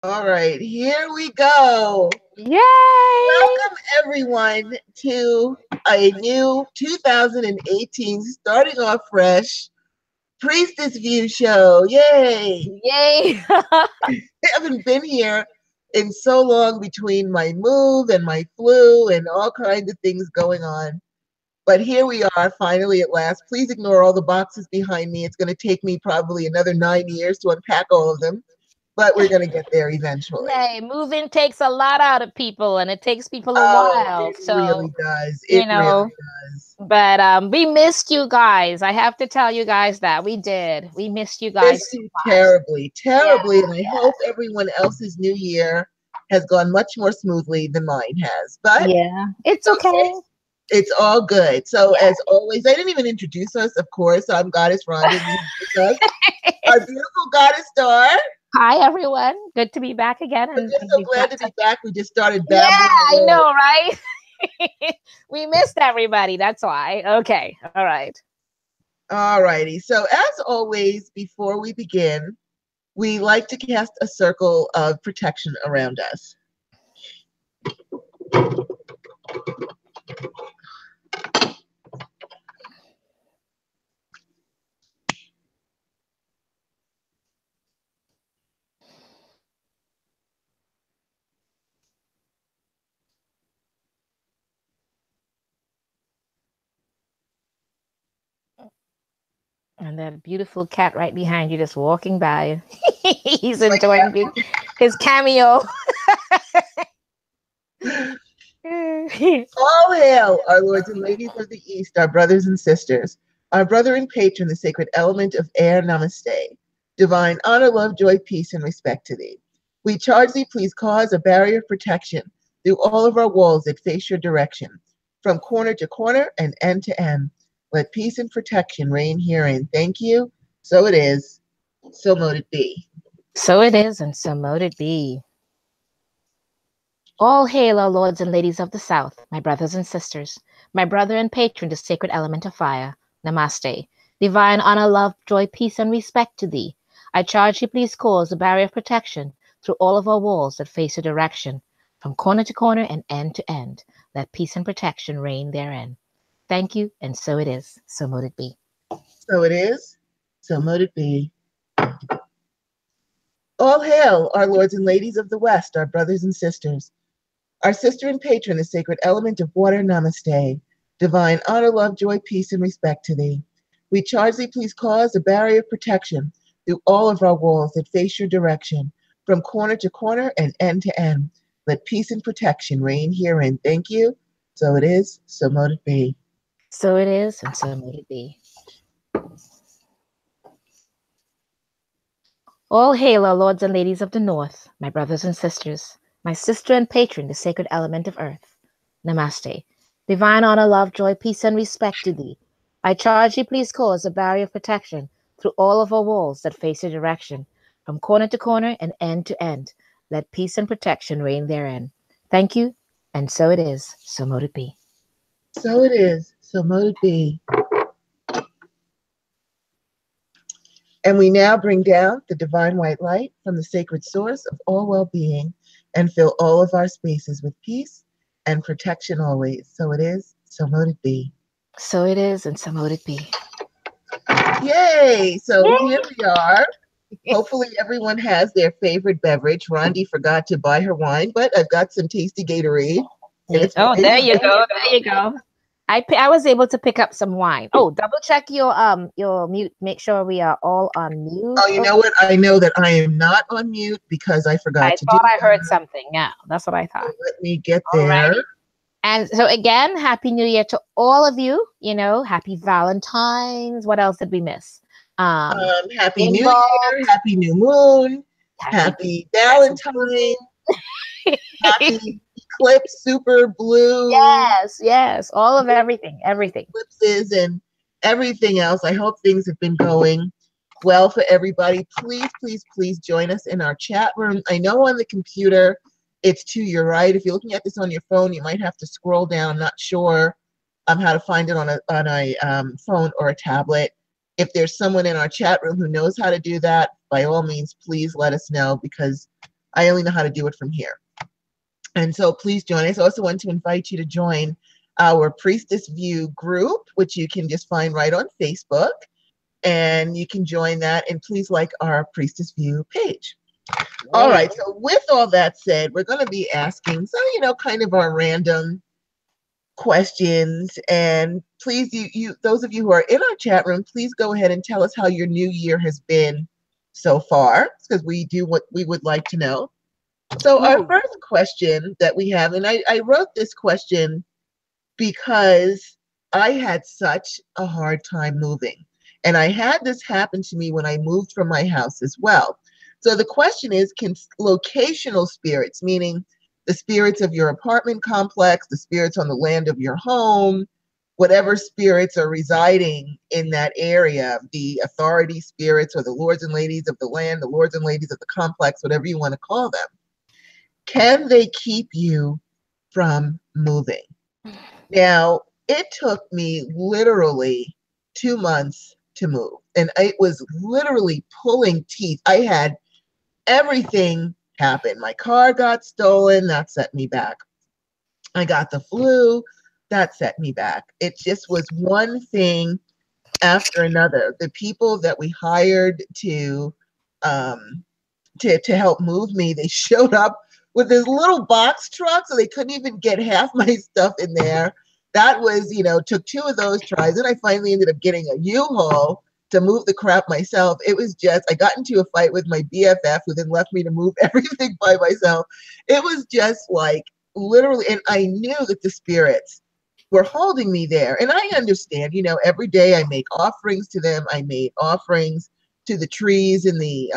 All right, here we go. Yay! Welcome everyone to a new 2018, starting off fresh, Priestess View show. Yay! Yay! I haven't been here in so long between my move and my flu and all kinds of things going on. But here we are, finally at last. Please ignore all the boxes behind me. It's going to take me probably another 9 years to unpack all of them, but we're going to get there eventually. Hey, moving takes a lot out of people, and it takes people a Oh, while. it really So, does. you It really know, does. but we missed you guys. I have to tell you guys that we did. We missed you guys Miss so you much. terribly, Yeah, terribly, and I yeah, hope everyone else's new year has gone much more smoothly than mine has. But yeah. It's okay, okay. it's all good. So Yeah. as always, I didn't even introduce us, of course. I'm Goddess Rhonda. And with us, our beautiful Goddess Star. Hi, everyone. Good to be back again, We're and just so we've glad got to some. be back. We just started Yeah, babbling I away. know, right? We missed everybody. That's why. Okay. All right. All righty. So as always, before we begin, we like to cast a circle of protection around us. And that beautiful cat right behind you just walking by. He's enjoying his cameo. All hail, our lords and ladies of the East, our brothers and sisters, our brother and patron, the sacred element of air, namaste. Divine honor, love, joy, peace, and respect to thee. We charge thee, please cause a barrier of protection through all of our walls that face your direction, from corner to corner and end to end. Let peace and protection reign herein. Thank you. So it is. So mote it be. So it is, and so mote it be. All hail, our lords and ladies of the South, my brothers and sisters, my brother and patron, the sacred element of fire. Namaste. Divine honor, love, joy, peace, and respect to thee. I charge you, please cause a barrier of protection through all of our walls that face your direction, from corner to corner and end to end. Let peace and protection reign therein. Thank you, and so it is. So mote it be. So it is. So mote it be. All hail, our lords and ladies of the West, our brothers and sisters. Our sister and patron, the sacred element of water, namaste. Divine honor, love, joy, peace, and respect to thee. We charge thee, please cause a barrier of protection through all of our walls that face your direction, from corner to corner and end to end. Let peace and protection reign herein. Thank you. So it is, so mote it be. So it is, and so mote it be. All hail, our lords and ladies of the North, my brothers and sisters, my sister and patron, the sacred element of earth. Namaste. Divine honor, love, joy, peace, and respect to thee. I charge you, please cause a barrier of protection through all of our walls that face your direction, from corner to corner and end to end. Let peace and protection reign therein. Thank you, and so it is, so mote it be. So it is, so mote it be. And we now bring down the divine white light from the sacred source of all well-being and fill all of our spaces with peace and protection always. So it is, so mote it be. So it is, and so mote it be. Yay! So Yay! here we are. Hopefully everyone has their favorite beverage. Rhonda forgot to buy her wine, but I've got some tasty Gatorade. And it's Oh, right there you here. go. There you go. I was able to pick up some wine. Oh, double check your mute. Make sure we are all on mute. Oh, you know what? I know that I am not on mute because I forgot I to do thought I heard that. something. Yeah, that's what I thought. Let me get All there. righty. And so again, Happy New Year to all of you. Happy Valentine's. What else did we miss? Happy New Involved. Year, Happy New Moon, Happy Valentine, Happy Eclipse, Super Blue. Yes. All of everything. Eclipses and everything else. I hope things have been going well for everybody. Please, please, please join us in our chat room. I know on the computer it's to your right. If you're looking at this on your phone, you might have to scroll down. I'm not sure how to find it on a phone or a tablet. If there's someone in our chat room who knows how to do that, by all means, please let us know because I only know how to do it from here. And so please join us. I also want to invite you to join our Priestess View group, which you can just find right on Facebook. And you can join that, and please like our Priestess View page. All right, so with all that said, we're going to be asking some, kind of our random questions. And please, those of you who are in our chat room, please go ahead and tell us how your new year has been so far, because we do what we would like to know. So our first question that we have, and I wrote this question because I had such a hard time moving. And I had this happen to me when I moved from my house as well. So the question is, can locational spirits, meaning the spirits of your apartment complex, the spirits on the land of your home, whatever spirits are residing in that area, the authority spirits or the lords and ladies of the land, the lords and ladies of the complex, whatever you want to call them, can they keep you from moving? Now, it took me literally 2 months to move, and it was literally pulling teeth. I had everything happen. My car got stolen, that set me back. I got the flu, that set me back. It just was one thing after another. The people that we hired to help move me, they showed up with this little box truck, so they couldn't even get half my stuff in there. That was, took 2 of those tries. And I finally ended up getting a U-Haul to move the crap myself. It was just, I got into a fight with my BFF who then left me to move everything by myself. It was just like literally, and I knew that the spirits were holding me there. And I understand, every day I make offerings to them. I made offerings to the trees in the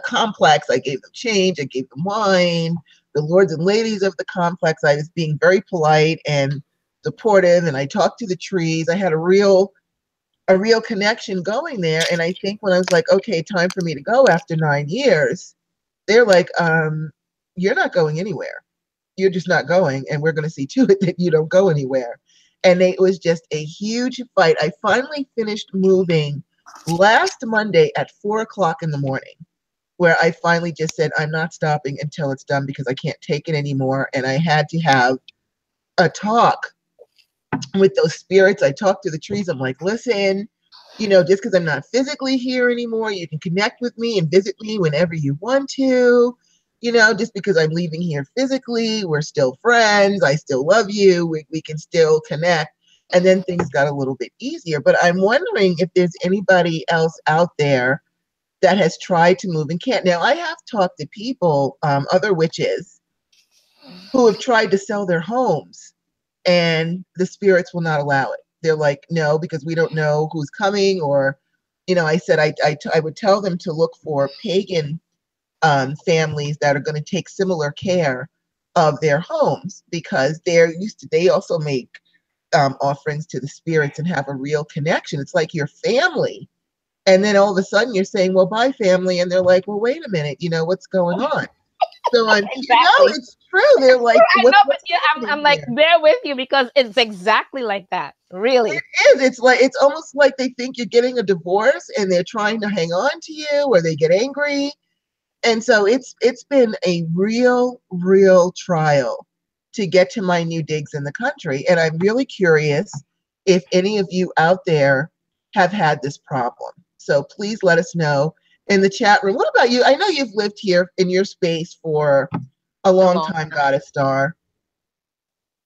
complex. I gave them change. I gave them wine. The lords and ladies of the complex, I was being very polite and supportive, and I talked to the trees. I had a real connection going there. And I think when I was like, okay, time for me to go after 9 years, they're like, you're not going anywhere. You're just not going, and we're going to see to it that you don't go anywhere. And it was just a huge fight. I finally finished moving last Monday at 4:00 in the morning, where I finally just said, I'm not stopping until it's done because I can't take it anymore. And I had to have a talk with those spirits. I talked to the trees. I'm like, listen, just because I'm not physically here anymore, you can connect with me and visit me whenever you want to. Just because I'm leaving here physically, we're still friends. I still love you. We can still connect. And then things got a little bit easier. But I'm wondering if there's anybody else out there that has tried to move and can't. Now, I have talked to people, other witches, who have tried to sell their homes, and the spirits will not allow it. They're like, no, because we don't know who's coming. Or, I said I would tell them to look for pagan families that are going to take similar care of their homes, because they also make offerings to the spirits and have a real connection. It's like your family. And then all of a sudden you're saying, well, bye, family. And they're like, well, wait a minute, what's going on? So Exactly. It's true. They're like, I know, but yeah, I'm like there with you, because it's exactly like that. Really. It is. It's almost like they think you're getting a divorce and they're trying to hang on to you, or they get angry. And so it's been a real trial to get to my new digs in the country. And I'm really curious if any of you out there have had this problem. So please let us know in the chat room. What about you? I know you've lived here in your space for a long time, Goddess Star.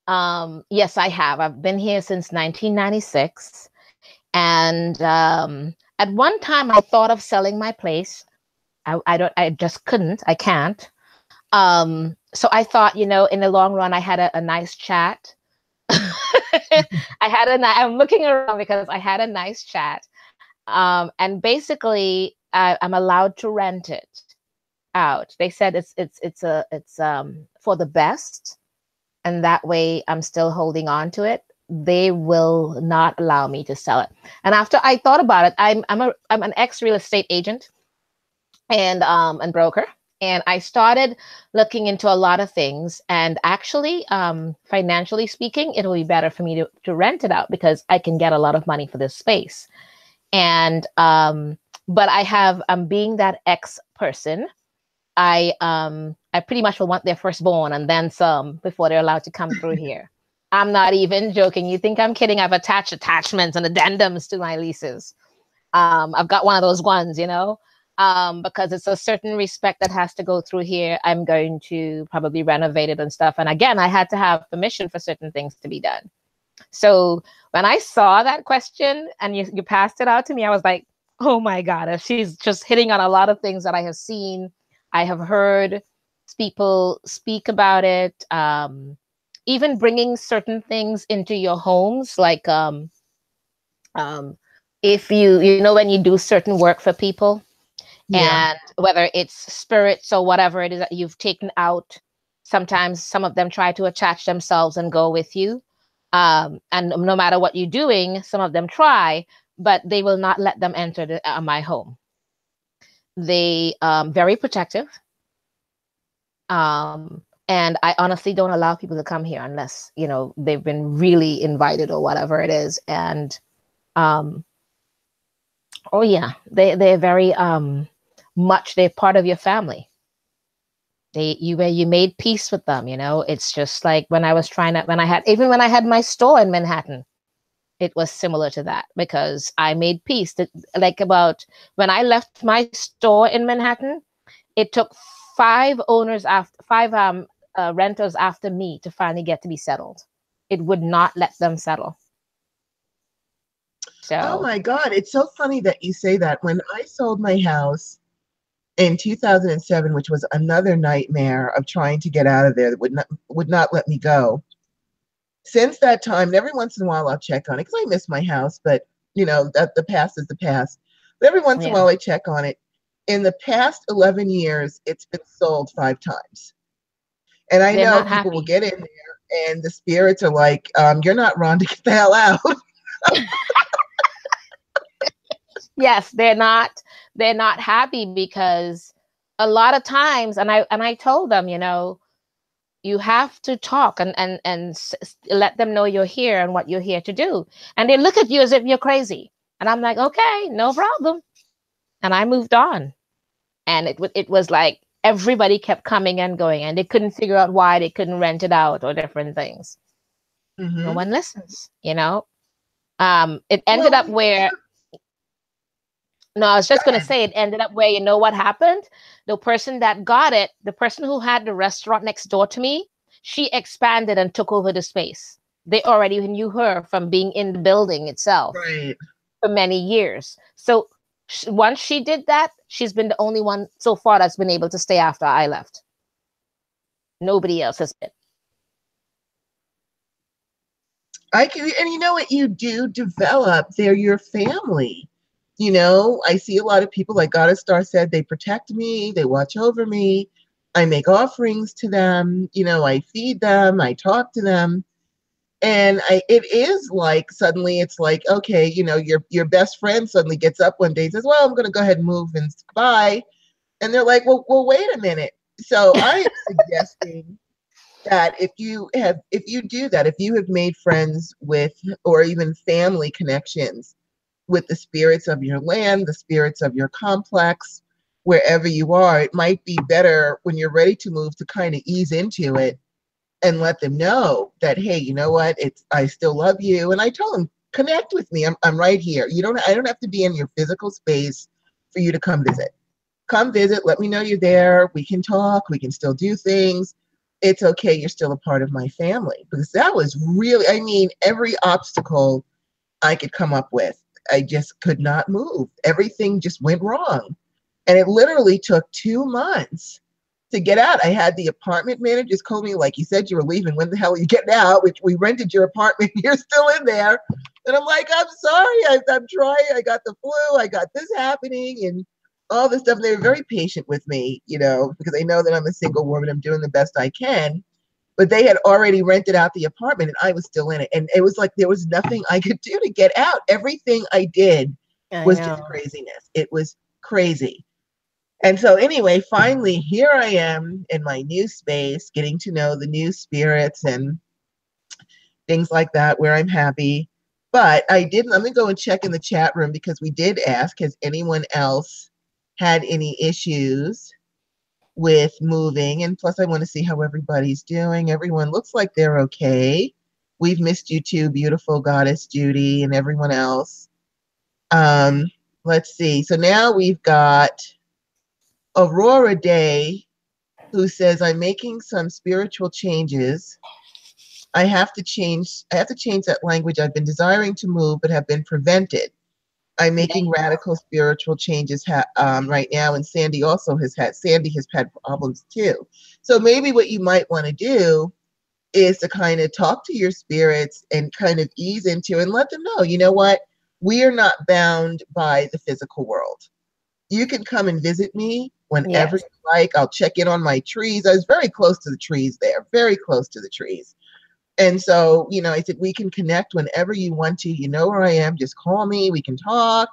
Yes, I have. I've been here since 1996. And at one time I thought of selling my place. I just couldn't. I can't. So I thought, in the long run, I had a nice chat. I'm looking around because I had a nice chat. And basically I'm allowed to rent it out. They said it's for the best. And that way I'm still holding on to it. They will not allow me to sell it. And after I thought about it, I'm an ex real estate agent and broker. And I started looking into a lot of things. And actually, financially speaking, it'll be better for me to rent it out, because I can get a lot of money for this space. And but I'm being that ex person, I pretty much will want their firstborn and then some before they're allowed to come through here. I'm not even joking. You think I'm kidding? I've attached attachments and addendums to my leases. I've got one of those ones, because it's a certain respect that has to go through here. I'm going to probably renovate it and stuff. And again, I had to have permission for certain things to be done. So when I saw that question and you passed it out to me, I was like, oh my God, she's just hitting on a lot of things that I have seen. I have heard people speak about it. Even bringing certain things into your homes, like if when you do certain work for people, and whether it's spirits or whatever it is that you've taken out, sometimes some of them try to attach themselves and go with you. And no matter what you're doing, some of them try, but they will not let them enter my home. They very protective. And I honestly don't allow people to come here unless, they've been really invited or whatever it is. And oh yeah, they're very much, they're part of your family. You made peace with them, it's just like when I had my store in Manhattan, it was similar to that, because I made peace. Like about when I left my store in Manhattan, it took five renters after me to finally get to be settled. It would not let them settle. So, oh my God, it's so funny that you say that. When I sold my house in 2007, which was another nightmare of trying to get out of there, that would not let me go. Since that time, and every once in a while I'll check on it because I miss my house, but that the past is the past. But every once in a while I check on it. In the past 11 years, it's been sold 5 times. And I know people will get in there and the spirits are like, you're not Rhonda, get the hell out. Yes, they're not happy, because a lot of times, and I told them, you have to talk and let them know you're here and what you're here to do. And they look at you as if you're crazy. And I'm like, okay, no problem. And I moved on. And it was like everybody kept coming and going, and they couldn't figure out why they couldn't rent it out or different things. Mm-hmm. No one listens, It ended up where... No, I was just going to say, it ended up where, what happened? The person that got it, the person who had the restaurant next door to me, she expanded and took over the space. They already knew her from being in the building itself for many years. So once she did that, she's been the only one so far that's been able to stay after I left. Nobody else has been. And you know what? You do develop. They're your family. I see a lot of people, like Goddess Star said, they protect me, they watch over me, I make offerings to them, I feed them, I talk to them. And it is like, suddenly it's like, okay, your best friend suddenly gets up one day and says, well, I'm going to go ahead and move and bye. And they're like, well, wait a minute. So I am suggesting that if you do that, if you have made friends with, or even family connections with the spirits of your land, the spirits of your complex, wherever you are, it might be better when you're ready to move to kind of ease into it and let them know that, hey, you know what? I still love you. And I tell them, connect with me. I'm right here. I don't have to be in your physical space for you to come visit. Come visit. Let me know you're there. We can talk. We can still do things. It's okay. You're still a part of my family. Because that was really, every obstacle I could come up with, I just could not move. Everything just went wrong. And it literally took 2 months to get out. I had the apartment managers call me, like, you said you were leaving. When the hell are you getting out? Which we rented your apartment. You're still in there. And I'm like, I'm sorry. I'm trying. I got the flu. I got this happening and all this stuff. And they were very patient with me, because they know that I'm a single woman. I'm doing the best I can. But they had already rented out the apartment and I was still in it. And it was like there was nothing I could do to get out. Everything I did was just craziness. It was crazy. And so anyway, finally, here I am in my new space, getting to know the new spirits and things like that, where I'm happy. But I'm going to go and check in the chat room, because we did ask, has anyone else had any issues with moving. And plus, I want to see how everybody's doing. Everyone looks like they're okay. We've missed you too, beautiful goddess Judy, and everyone else. Um, let's see. So now we've got Aurora Day, who says, I'm making some spiritual changes. I have to change that language. I've been desiring to move, but have been prevented. I'm making radical spiritual changes right now, and Sandy has had problems too. So maybe what you might want to do is to kind of talk to your spirits and kind of ease into and let them know, you know what, we are not bound by the physical world. You can come and visit me whenever you like. I'll check in on my trees. I was very close to the trees there, very close to the trees. And so, I said, we can connect whenever you want to. You know where I am. Just call me. We can talk.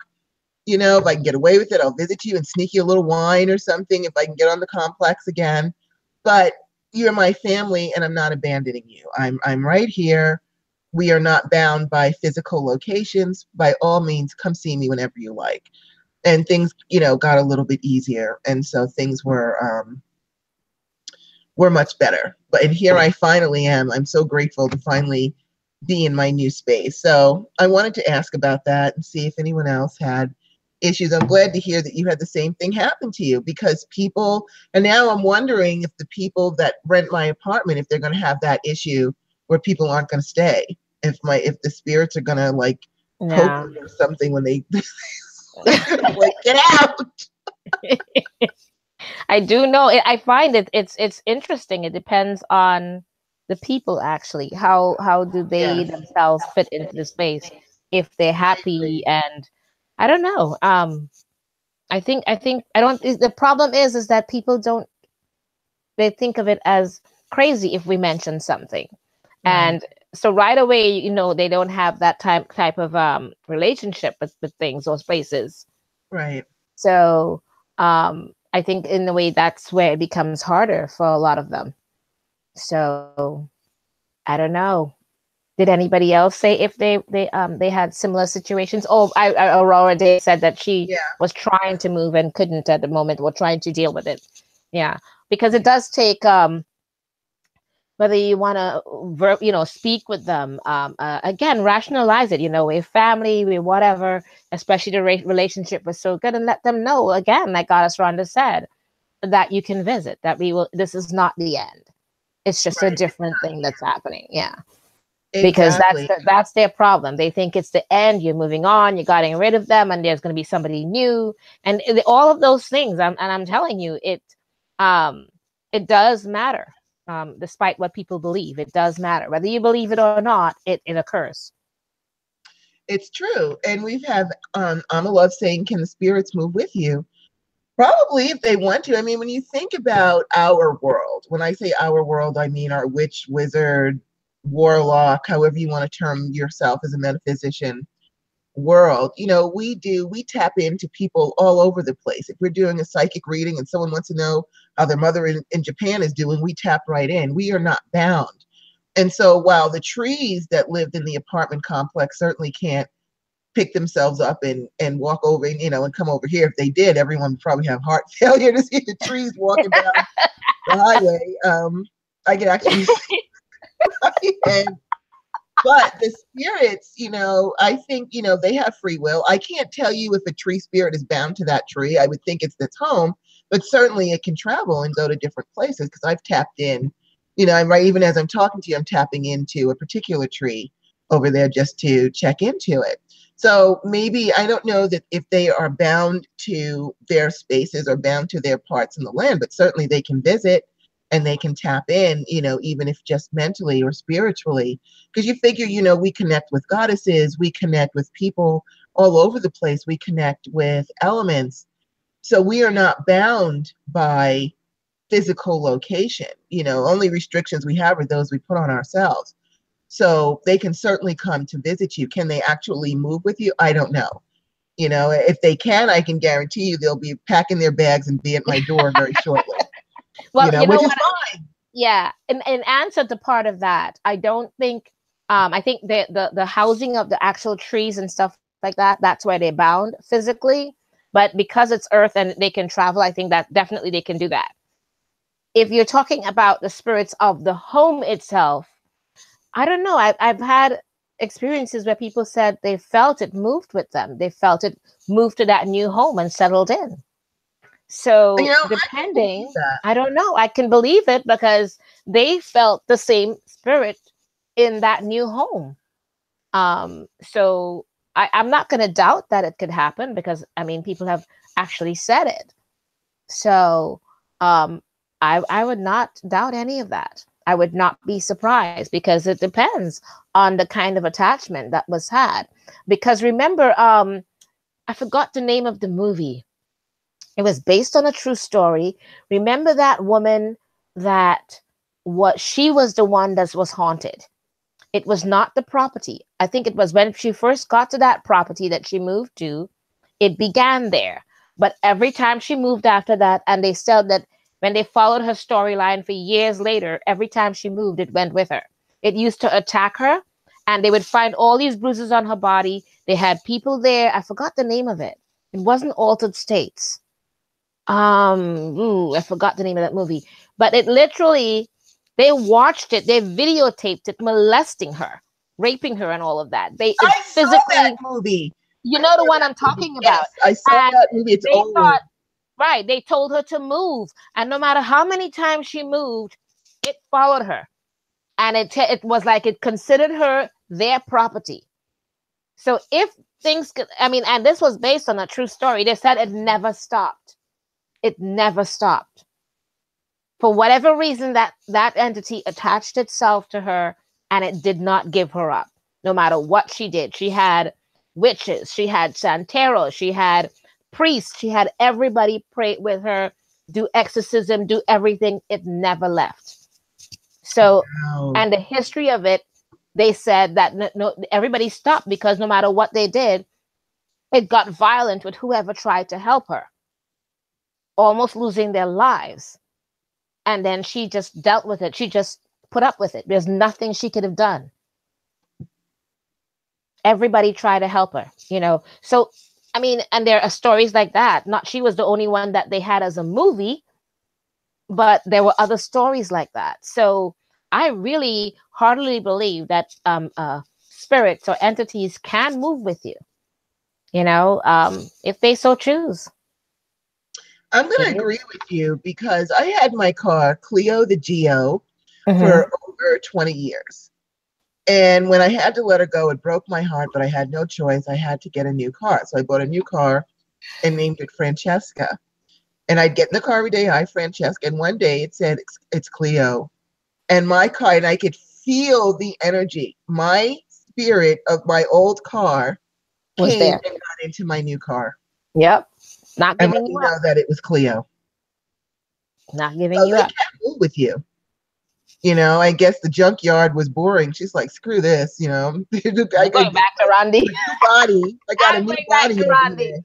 If I can get away with it, I'll visit you and sneak you a little wine or something if I can get on the complex again. But you're my family and I'm not abandoning you. I'm right here. We are not bound by physical locations. By all means, come see me whenever you like. And things, got a little bit easier. And so things were much better. And here I finally am. I'm so grateful to finally be in my new space. So I wanted to ask about that and see if anyone else had issues. I'm glad to hear that you had the same thing happen to you, because and now I'm wondering if the people that rent my apartment, if they're going to have that issue where people aren't going to stay, if the spirits are going to poke them or something when they like, get out. I do know it. I find it's interesting. It depends on the people, actually. How do they themselves fit into the space? If they're happy, and I don't know. I think I don't. The problem is that people don't. They think of it as crazy if we mention something, and so right away, they don't have that type of relationship with things or spaces. Right. So I think in a way that's where it becomes harder for a lot of them. So I don't know. Did anybody else say if they had similar situations? Oh, Aurora Day said that she was trying to move and couldn't at the moment, or trying to deal with it. Yeah, because it does take whether you want to speak with them, again, rationalize it. We're family, we're whatever. Especially the relationship was so good, and let them know again, like Goddess Rhonda said, that you can visit. That this is not the end. It's just a different thing that's happening. Yeah. Because that's their problem. They think it's the end. You're moving on. You're getting rid of them, and there's going to be somebody new, and all of those things. I'm telling you, it does matter. Despite what people believe, it does matter. Whether you believe it or not, it occurs. It's true, and we've had Amalove saying, "Can the spirits move with you?" Probably, if they want to. I mean, when you think about our world, when I say our world, I mean our witch, wizard, warlock, however you want to term yourself as a metaphysician world. We tap into people all over the place. If we're doing a psychic reading and someone wants to know how their mother in Japan is doing, we tap right in. We are not bound. And so while the trees that lived in the apartment complex certainly can't pick themselves up and walk over, and come over here. If they did, everyone would probably have heart failure to see the trees walking down the highway. I could actually see. But the spirits, I think, they have free will. I can't tell you if a tree spirit is bound to that tree. I would think it's its home, but certainly it can travel and go to different places, because I've tapped in, I'm right, even as I'm talking to you, I'm tapping into a particular tree over there just to check into it. So maybe, I don't know that if they are bound to their spaces or bound to their parts in the land, but certainly they can visit and they can tap in, even if just mentally or spiritually, because you figure, we connect with goddesses, we connect with people all over the place, we connect with elements. So we are not bound by physical location. Only restrictions we have are those we put on ourselves. So they can certainly come to visit you. Can they actually move with you? I don't know. If they can, I can guarantee you they'll be packing their bags and be at my door very shortly. Well, which is fine. Yeah. In answer to part of that, I don't think, I think the housing of the actual trees and stuff like that, that's where they're bound physically. But because it's earth and they can travel, I think that definitely they can do that. if you're talking about the spirits of the home itself, I don't know. I've had experiences where people said they felt it moved with them. They felt it moved to that new home and settled in. So I can believe depending, that. I don't know. I can believe it because they felt the same spirit in that new home. So I'm not going to doubt that it could happen because I mean people have actually said it. So um, I would not doubt any of that. I would not be surprised because it depends on the kind of attachment that was had. Because remember, I forgot the name of the movie. It was based on a true story. Remember that woman that what she was the one that was haunted. It was not the property. I think it was when she first got to that property that she moved to, it began there. But every time she moved after that, and they said that when they followed her storyline for years later, every time she moved, it went with her. It used to attack her, and they would find all these bruises on her body. They had people there. I forgot the name of it. It wasn't Altered States. I forgot the name of that movie. But it literally, they watched it, they videotaped it molesting her, raping her, and all of that. It I saw that physically, movie. you I know the saw one that I'm movie. talking about. Yes, I saw And that movie. It's they old. thought, right, they told her to move. And no matter how many times she moved, it followed her. And it was like it considered her their property. So if things could, I mean, and this was based on a true story, they said it never stopped. It never stopped. For whatever reason, that entity attached itself to her and it did not give her up, no matter what she did. She had witches, she had santeros, she had priests, she had everybody pray with her, do exorcism, do everything. It never left. So, Wow. and the history of it, they said that no, everybody stopped because no matter what they did, it got violent with whoever tried to help her, almost losing their lives. And then she just dealt with it. She just put up with it. There's nothing she could have done. Everybody tried to help her. So, I mean, and there are stories like that. Not she was the only one that they had as a movie, but there were other stories like that. So I really heartily believe that spirits or entities can move with you, if they so choose. I'm going to It agree is. with you because I had my car, Clio the Geo, Mm-hmm. for over 20 years. And when I had to let her go, it broke my heart, but I had no choice. I had to get a new car. So I bought a new car and named it Francesca. And I'd get in the car every day, hi, Francesca. And one day it said, it's Clio. And my car, and I could feel the energy. My spirit of my old car Was came there. and got into my new car Yep. Not and let giving me you up. know that it was Clio. Not giving So you they up. can't move with you. I guess the junkyard was boring. She's like, screw this, I I'm got going back to Randy. a new body. I got a I'm new going back body to over Randy. here.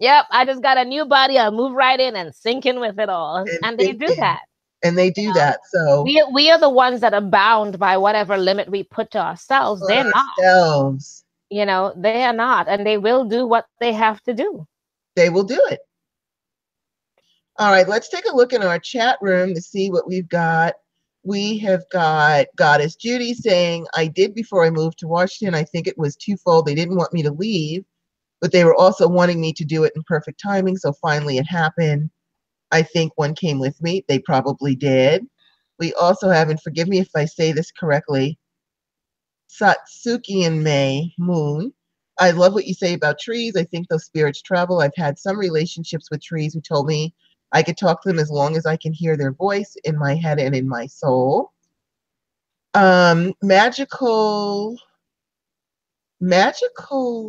Yep, I just got a new body. I'll move right in and sink in with it all. And And they sink do in. that. And they You do know, that. So we are the ones that are bound by whatever limit we put to ourselves. on They're not. ourselves, They are not, and they will do what they have to do. they will do it. All right, let's take a look in our chat room to see what we've got. We have got Goddess Judy saying, I did before I moved to Washington. I think it was twofold. They didn't want me to leave, but they were also wanting me to do it in perfect timing. So finally it happened. I think one came with me. They probably did. We also have, and forgive me if I say this correctly, Satsuki and May Moon. I love what you say about trees. I think those spirits travel. I've had some relationships with trees who told me I could talk to them as long as I can hear their voice in my head and in my soul. Magical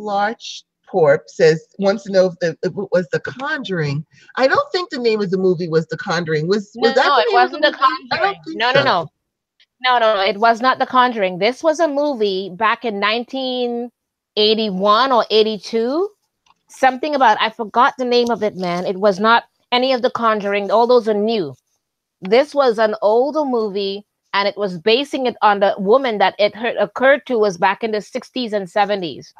Larch Porp says wants to know if it was The Conjuring. I don't think the name of the movie was The Conjuring. Was that No, the it name of the wasn't The movie? I don't Conjuring. think No, no, so. no. No, no, no. It was not The Conjuring. This was a movie back in 1981 or 82. Something about, I forgot the name of it, man. It was not any of The Conjuring. All those are new. This was an older movie, and it was basing it on the woman that occurred to was back in the 60s and 70s.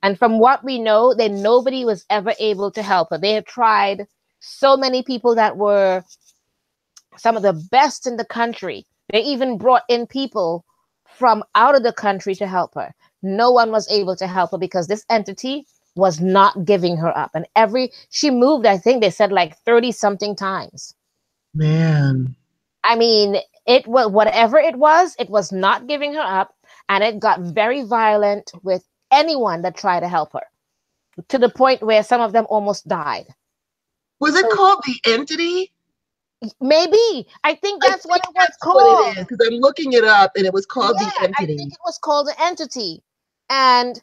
And from what we know, then nobody was ever able to help her. They had tried so many people that were some of the best in the country. They even brought in people from out of the country to help her. No one was able to help her because this entity was not giving her up. And she moved, I think they said like 30 something times. Man. I mean, it was whatever it was not giving her up. And it got very violent with anyone that tried to help her, to the point where some of them almost died. Was it called the entity? Maybe. I think that's what it was called. What it is, because I'm looking it up and it was called the entity. I think it was called the entity. And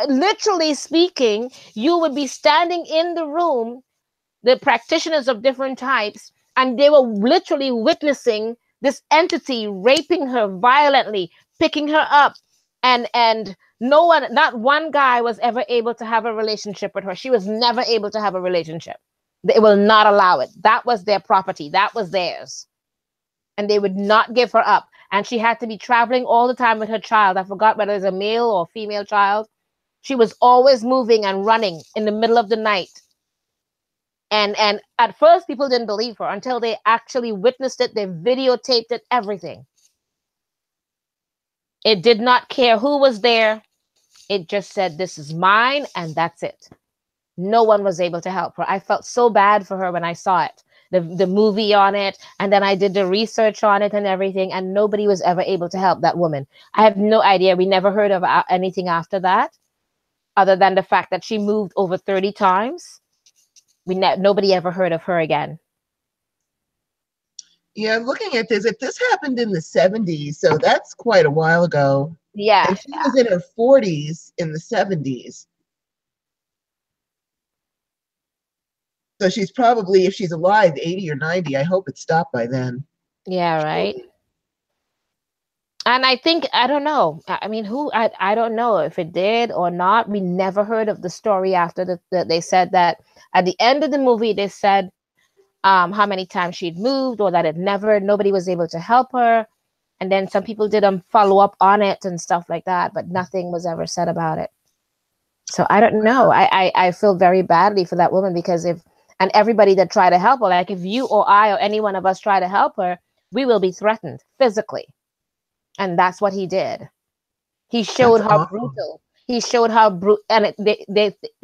literally speaking, you would be standing in the room, the practitioners of different types, and they were literally witnessing this entity raping her violently, picking her up, and not one guy was ever able to have a relationship with her. She was never able to have a relationship. They will not allow it. That was their property. That was theirs. And they would not give her up. And she had to be traveling all the time with her child. I forgot whether it's a male or female child. She was always moving and running in the middle of the night. And at first, people didn't believe her until they actually witnessed it. They videotaped it, everything. It did not care who was there. It just said, this is mine, and that's it. No one was able to help her. I felt so bad for her when I saw it, the movie on it, and then I did the research on it and everything, and nobody was ever able to help that woman. I have no idea. We never heard of anything after that, other than the fact that she moved over 30 times. Nobody ever heard of her again. Yeah, I'm looking at this. If this happened in the 70s, so that's quite a while ago. Yeah. And she was in her 40s in the 70s. So she's probably, if she's alive, 80 or 90. I hope it stopped by then. Yeah, right. And I think, I don't know. I mean, I don't know if it did or not. We never heard of the story after they said that at the end of the movie, they said how many times she'd moved, or that nobody was able to help her. And then some people did follow up on it and stuff like that, but nothing was ever said about it. So I don't know. I feel very badly for that woman, because and everybody that tried to help her, like if you or I or any one of us try to help her, we will be threatened physically. And that's what he did. He showed how brutal. He showed how brutal, and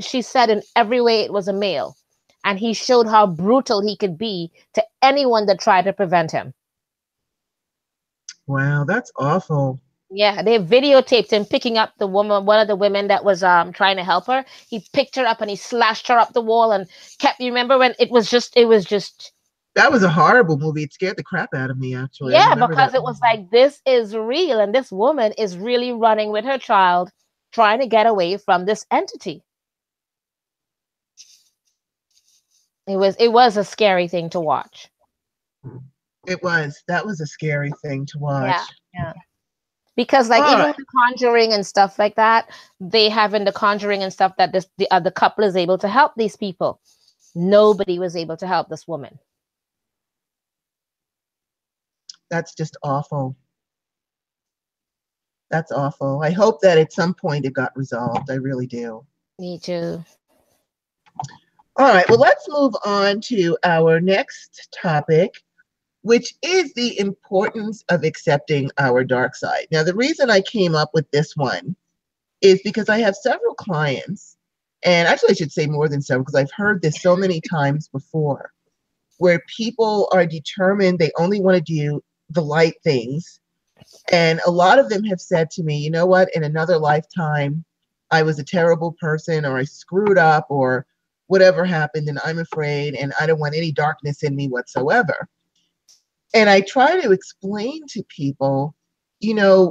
she said in every way it was a male. And he showed how brutal he could be to anyone that tried to prevent him. Wow, that's awful. Yeah, they videotaped him picking up the woman, one of the women that was trying to help her. He picked her up and he slashed her up the wall and kept. You remember when it was just. That was a horrible movie. It scared the crap out of me, actually. Yeah, because it was like, this is real, and this woman is really running with her child, trying to get away from this entity. It was a scary thing to watch. It was. That was a scary thing to watch. Yeah. Because even The Conjuring and stuff like that, they have in The Conjuring and stuff that the couple is able to help these people. Nobody was able to help this woman. That's just awful. That's awful. I hope that at some point it got resolved. I really do. Me too. All right, well, let's move on to our next topic, which is the importance of accepting our dark side. Now, the reason I came up with this one is because I have several clients, and actually I should say more than several, because I've heard this so many times before, where people are determined they only want to do the light things. And a lot of them have said to me, you know what, in another lifetime, I was a terrible person, or I screwed up, or whatever happened, and I'm afraid, and I don't want any darkness in me whatsoever. And I try to explain to people,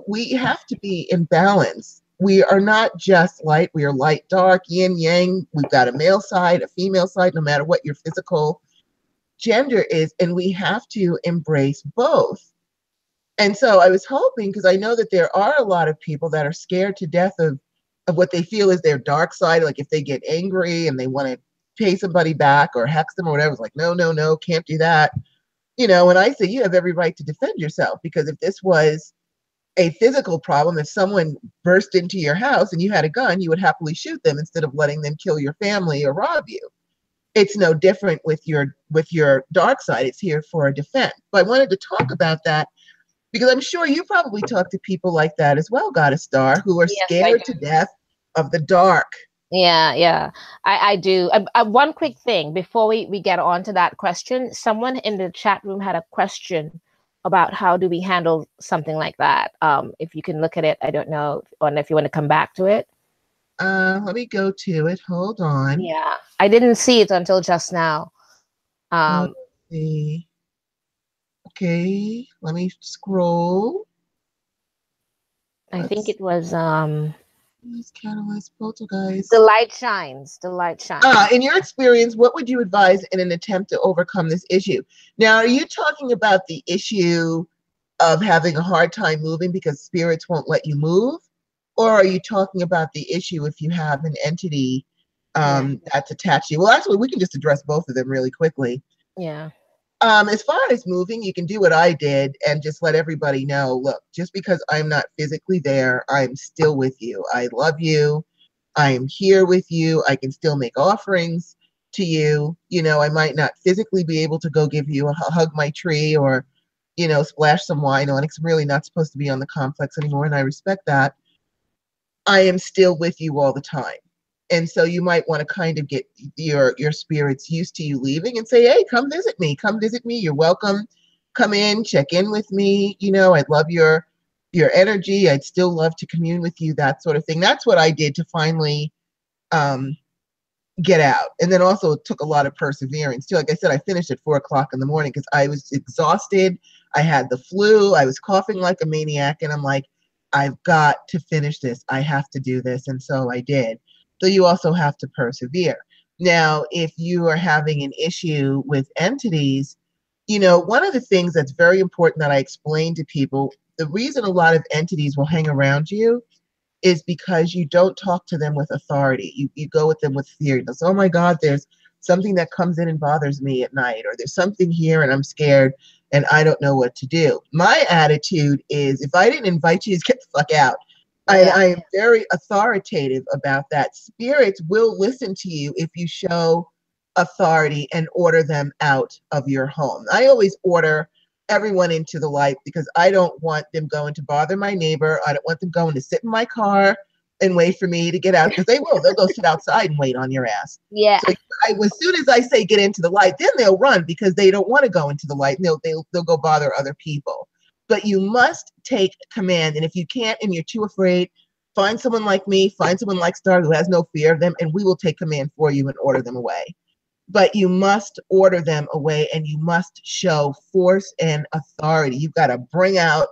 we have to be in balance. We are not just light. We are light, dark, yin, yang. We've got a male side, a female side, no matter what your physical gender is. And we have to embrace both. And so I was hoping, because I know that there are a lot of people that are scared to death of what they feel is their dark side. Like if they get angry and they want to pay somebody back or hex them or whatever, it's like, no, can't do that. And I say you have every right to defend yourself, because if this was a physical problem, if someone burst into your house and you had a gun, you would happily shoot them instead of letting them kill your family or rob you. it's no different with your dark side. It's here for a defense. But I wanted to talk about that because I'm sure you probably talk to people like that as well, Goddess Star, who are Yes, I do. scared to death of the dark. Yeah, yeah, I do. One quick thing before we get on to that question, someone in the chat room had a question about how do we handle something like that. If you can look at it, I don't know, or if you want to come back to it. Let me go to it. Hold on. Yeah, I didn't see it until just now. Let's see. Okay, let me scroll. I think Let's it was Please catalyze poltergeist. the light shines. The light shines. In your experience, what would you advise in an attempt to overcome this issue? Now, are you talking about the issue of having a hard time moving because spirits won't let you move? Or are you talking about the issue if you have an entity Yeah, that's attached to you? Well, actually, we can just address both of them really quickly. yeah, As far as moving, you can do what I did and just let everybody know, look, just because I'm not physically there, I'm still with you. I love you. I am here with you. I can still make offerings to you. You know, I might not physically be able to go give you a hug my tree or, you know, splash some wine on it. It's really not supposed to be on the complex anymore, and I respect that. I am still with you all the time. And so you might want to kind of get your spirits used to you leaving and say, hey, come visit me. Come visit me. You're welcome. Come in, check in with me. You know, I'd love your energy. I'd still love to commune with you, that sort of thing. That's what I did to finally um, get out. And then also it took a lot of perseverance too. Like I said, I finished at 4 o'clock in the morning because I was exhausted. I had the flu. I was coughing like a maniac. And I'm like, I've got to finish this. I have to do this. And so I did. So you also have to persevere. Now, if you are having an issue with entities, you know, one of the things that's very important that I explain to people, the reason a lot of entities will hang around you is because you don't talk to them with authority. You go with them with fear. You know, so, oh my God, there's something that comes in and bothers me at night, or there's something here and I'm scared and I don't know what to do. My attitude is if I didn't invite you, just get the fuck out. And yeah, I am very authoritative about that. Spirits will listen to you if you show authority and order them out of your home. I always order everyone into the light because I don't want them going to bother my neighbor. I don't want them going to sit in my car and wait for me to get out because they will. They'll go sit outside and wait on your ass. yeah, So as soon as I say get into the light, then they'll run because they don't want to go into the light and they'll go bother other people. But you must take command. And if you can't and you're too afraid, find someone like me, find someone like Star who has no fear of them, and we will take command for you and order them away. But you must order them away and you must show force and authority. You've got to bring out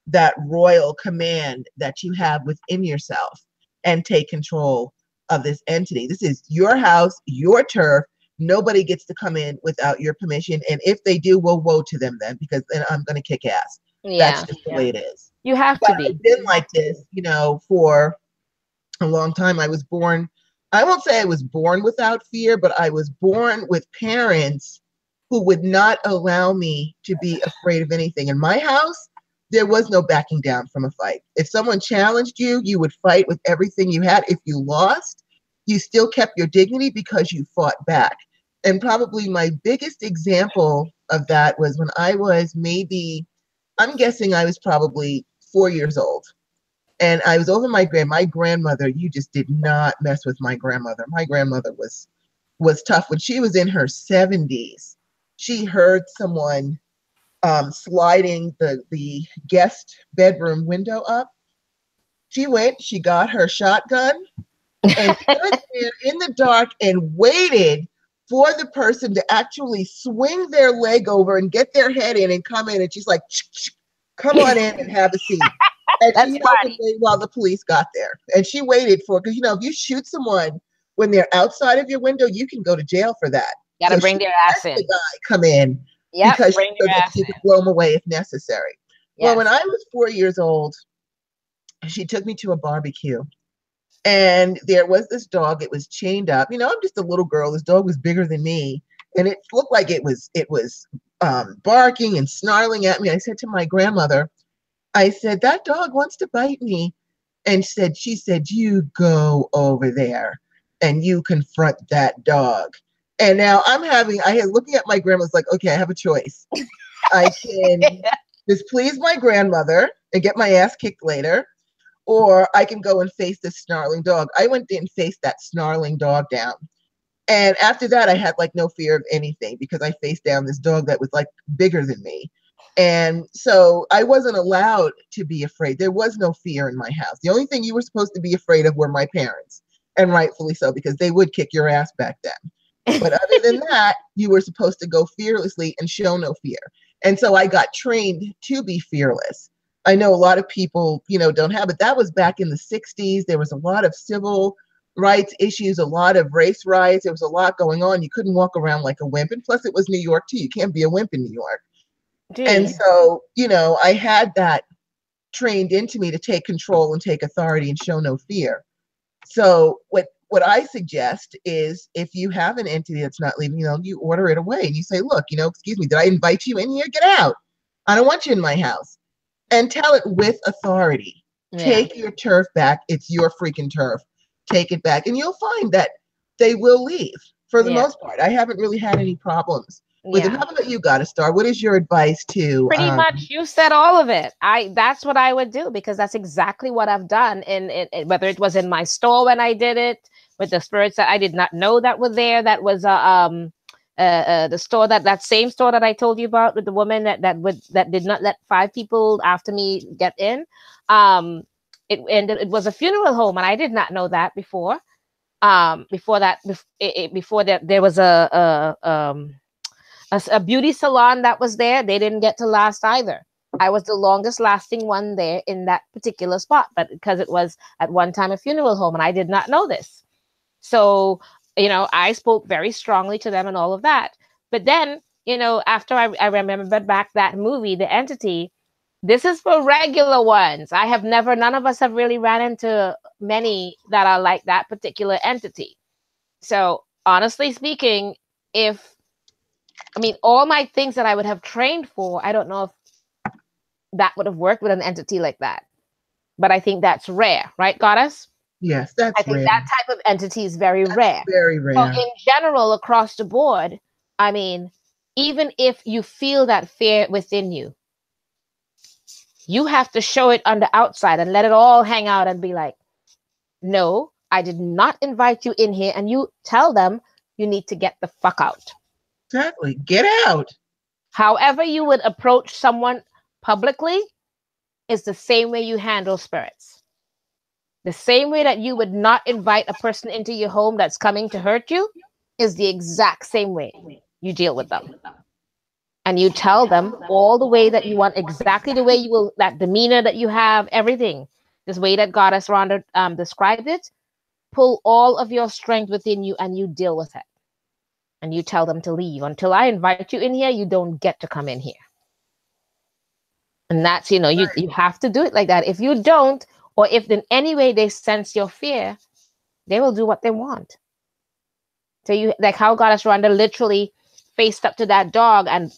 that royal command that you have within yourself and take control of this entity. This is your house, your turf. Nobody gets to come in without your permission. And if they do, well, woe to them then, because then I'm going to kick ass. That's yeah, just the yeah. way it is. You have But to be. I've been like this, you know, for a long time. I was born, I won't say I was born without fear, but I was born with parents who would not allow me to be afraid of anything. In my house, there was no backing down from a fight. If someone challenged you, you would fight with everything you had. If you lost, you still kept your dignity because you fought back. And probably my biggest example of that was when I was maybe, I'm guessing I was probably 4 years old. And I was over my grandmother. You just did not mess with my grandmother. My grandmother was tough. When she was in her 70s, she heard someone sliding the guest bedroom window up. She went, she got her shotgun and stood there in the dark and waited for the person to actually swing their leg over and get their head in and come in. And she's like, come on in and have a seat. And she That's held the funny. wait while the police got there. And she waited for, because, you know, if you shoot someone when they're outside of your window, you can go to jail for that. Gotta So bring she their let ass the in. guy come in Yep, because bring so their that ass she in. could blow him away if necessary. Well, when Yes. I was 4 years old, she took me to a barbecue. And there was this dog. It was chained up. You know, I'm just a little girl. This dog was bigger than me, and it looked like it was barking and snarling at me. I said to my grandmother, I said, that dog wants to bite me. And she said, you go over there and you confront that dog. And now I had looking at my grandma's like, okay, I have a choice. I can displease my grandmother and get my ass kicked later, or I can go and face this snarling dog. I went and faced that snarling dog down. And after that, I had like no fear of anything because I faced down this dog that was like bigger than me. And so I wasn't allowed to be afraid. There was no fear in my house. The only thing you were supposed to be afraid of were my parents, and rightfully so, because they would kick your ass back then. But other than that, you were supposed to go fearlessly and show no fear. And so I got trained to be fearless. I know a lot of people, don't have it. That was back in the 60s. There was a lot of civil rights issues, a lot of race riots. There was a lot going on. You couldn't walk around like a wimp. And plus, it was New York, too. You can't be a wimp in New York. And so, I had that trained into me to take control and take authority and show no fear. So what I suggest is if you have an entity that's not leaving, you order it away and you say, look, excuse me, did I invite you in here? Get out. I don't want you in my house. And tell it with authority. Yeah. Take your turf back. It's your freaking turf. Take it back. And you'll find that they will leave for the most part. I haven't really had any problems with it. How about you, Goddess Star? What is your advice to? Pretty much, you said all of it. That's what I would do, because that's exactly what I've done. In whether it was in my store when I did it with the spirits that I did not know that were there. That was the store that same store that I told you about with the woman that did not let 5 people after me get in. It was a funeral home, and I did not know that before. Before that, there was a beauty salon that was there. They didn't get to last either. I was the longest lasting one there in that particular spot, but because it was at one time a funeral home, and I did not know this. So, I spoke very strongly to them and all of that. But then, after I remembered back that movie, The Entity, this is for regular ones. None of us have really ran into many that are like that particular entity. So honestly speaking, all my things that I would have trained for, I don't know if that would have worked with an entity like that. But I think that's rare, right, Goddess? Yes, that's rare. I think that type of entity is very rare. Very rare. So in general, across the board, even if you feel that fear within you, you have to show it on the outside and let it all hang out and be like, no, I did not invite you in here. And you tell them you need to get the fuck out. Exactly. Get out. However you would approach someone publicly is the same way you handle spirits. The same way that you would not invite a person into your home that's coming to hurt you is the exact same way you deal with them. And you tell them all the way that you want, exactly the way you will, that demeanor that you have, everything. This way that Goddess Rhonda described it, pull all of your strength within you and you deal with it. And you tell them to leave. Until I invite you in here, you don't get to come in here. And that's, you have to do it like that. If you don't, or if in any way they sense your fear, they will do what they want. So you, like how Goddess Rhonda literally faced up to that dog and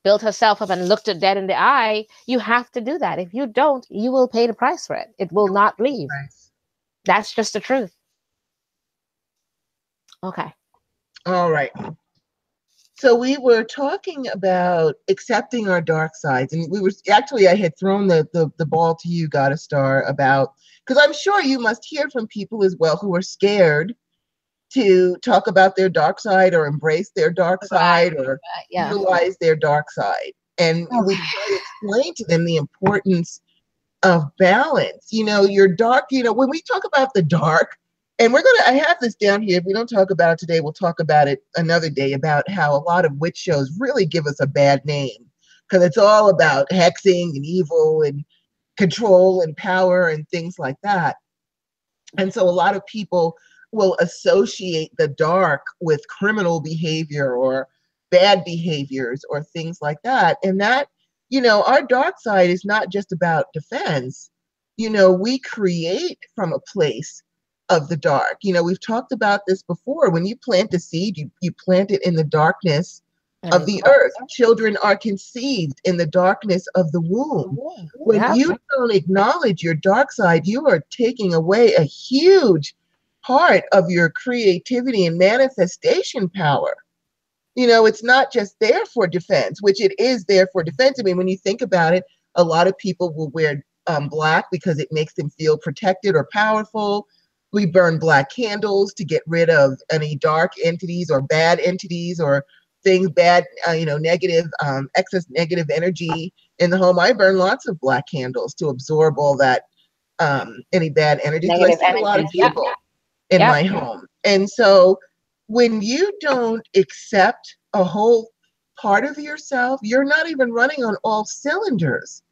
built herself up and looked it dead in the eye, you have to do that. If you don't, you will pay the price for it. It will not leave. That's just the truth. Okay. All right. So we were talking about accepting our dark sides, and I had thrown the ball to you, Goddess Star, about, because I'm sure you must hear from people as well who are scared to talk about their dark side or embrace their dark side or utilize their dark side. And we try to explain to them the importance of balance. Your dark, when we talk about the dark, and I have this down here. If we don't talk about it today, we'll talk about it another day, about how a lot of witch shows really give us a bad name because it's all about hexing and evil and control and power and things like that. And so a lot of people will associate the dark with criminal behavior or bad behaviors or things like that. And that, our dark side is not just about defense. We create from a place of the dark. We've talked about this before. When you plant a seed, you plant it in the darkness of the earth. Children are conceived in the darkness of the womb. When you don't acknowledge your dark side, you are taking away a huge part of your creativity and manifestation power. You know, it's not just there for defense, which it is there for defense. I mean, when you think about it, a lot of people will wear black because it makes them feel protected or powerful. We burn black candles to get rid of any dark entities or bad entities or things bad, negative, excess negative energy in the home. I burn lots of black candles to absorb all that, any bad energy, because I Negative see a lot of energies. Yep. people in Yep. my home. And so when you don't accept a whole part of yourself, you're not even running on all cylinders,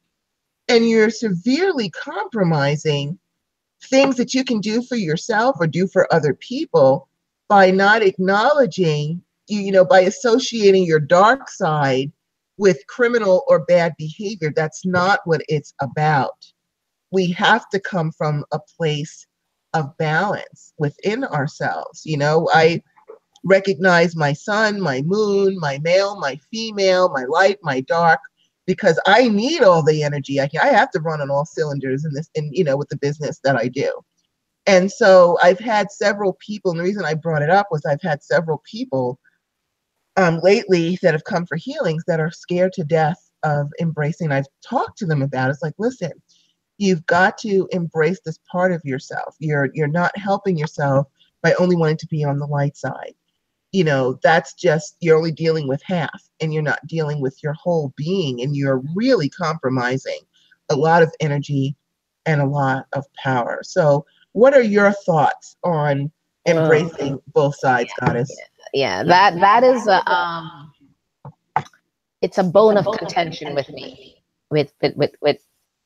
and you're severely compromising things that you can do for yourself or do for other people by not acknowledging, by associating your dark side with criminal or bad behavior. That's not what it's about. We have to come from a place of balance within ourselves. I recognize my sun, my moon, my male, my female, my light, my dark, because I need all the energy. I have to run on all cylinders in this, with the business that I do. And so I've had several people, and the reason I brought it up was I've had several people lately that have come for healings that are scared to death of embracing. I've talked to them about it. It's like, listen, you've got to embrace this part of yourself. You're not helping yourself by only wanting to be on the light side. That's just, you're only dealing with half, and you're not dealing with your whole being, and you're really compromising a lot of energy and a lot of power. So what are your thoughts on embracing both sides, Goddess? Yeah, that is it's a bone of contention with me, with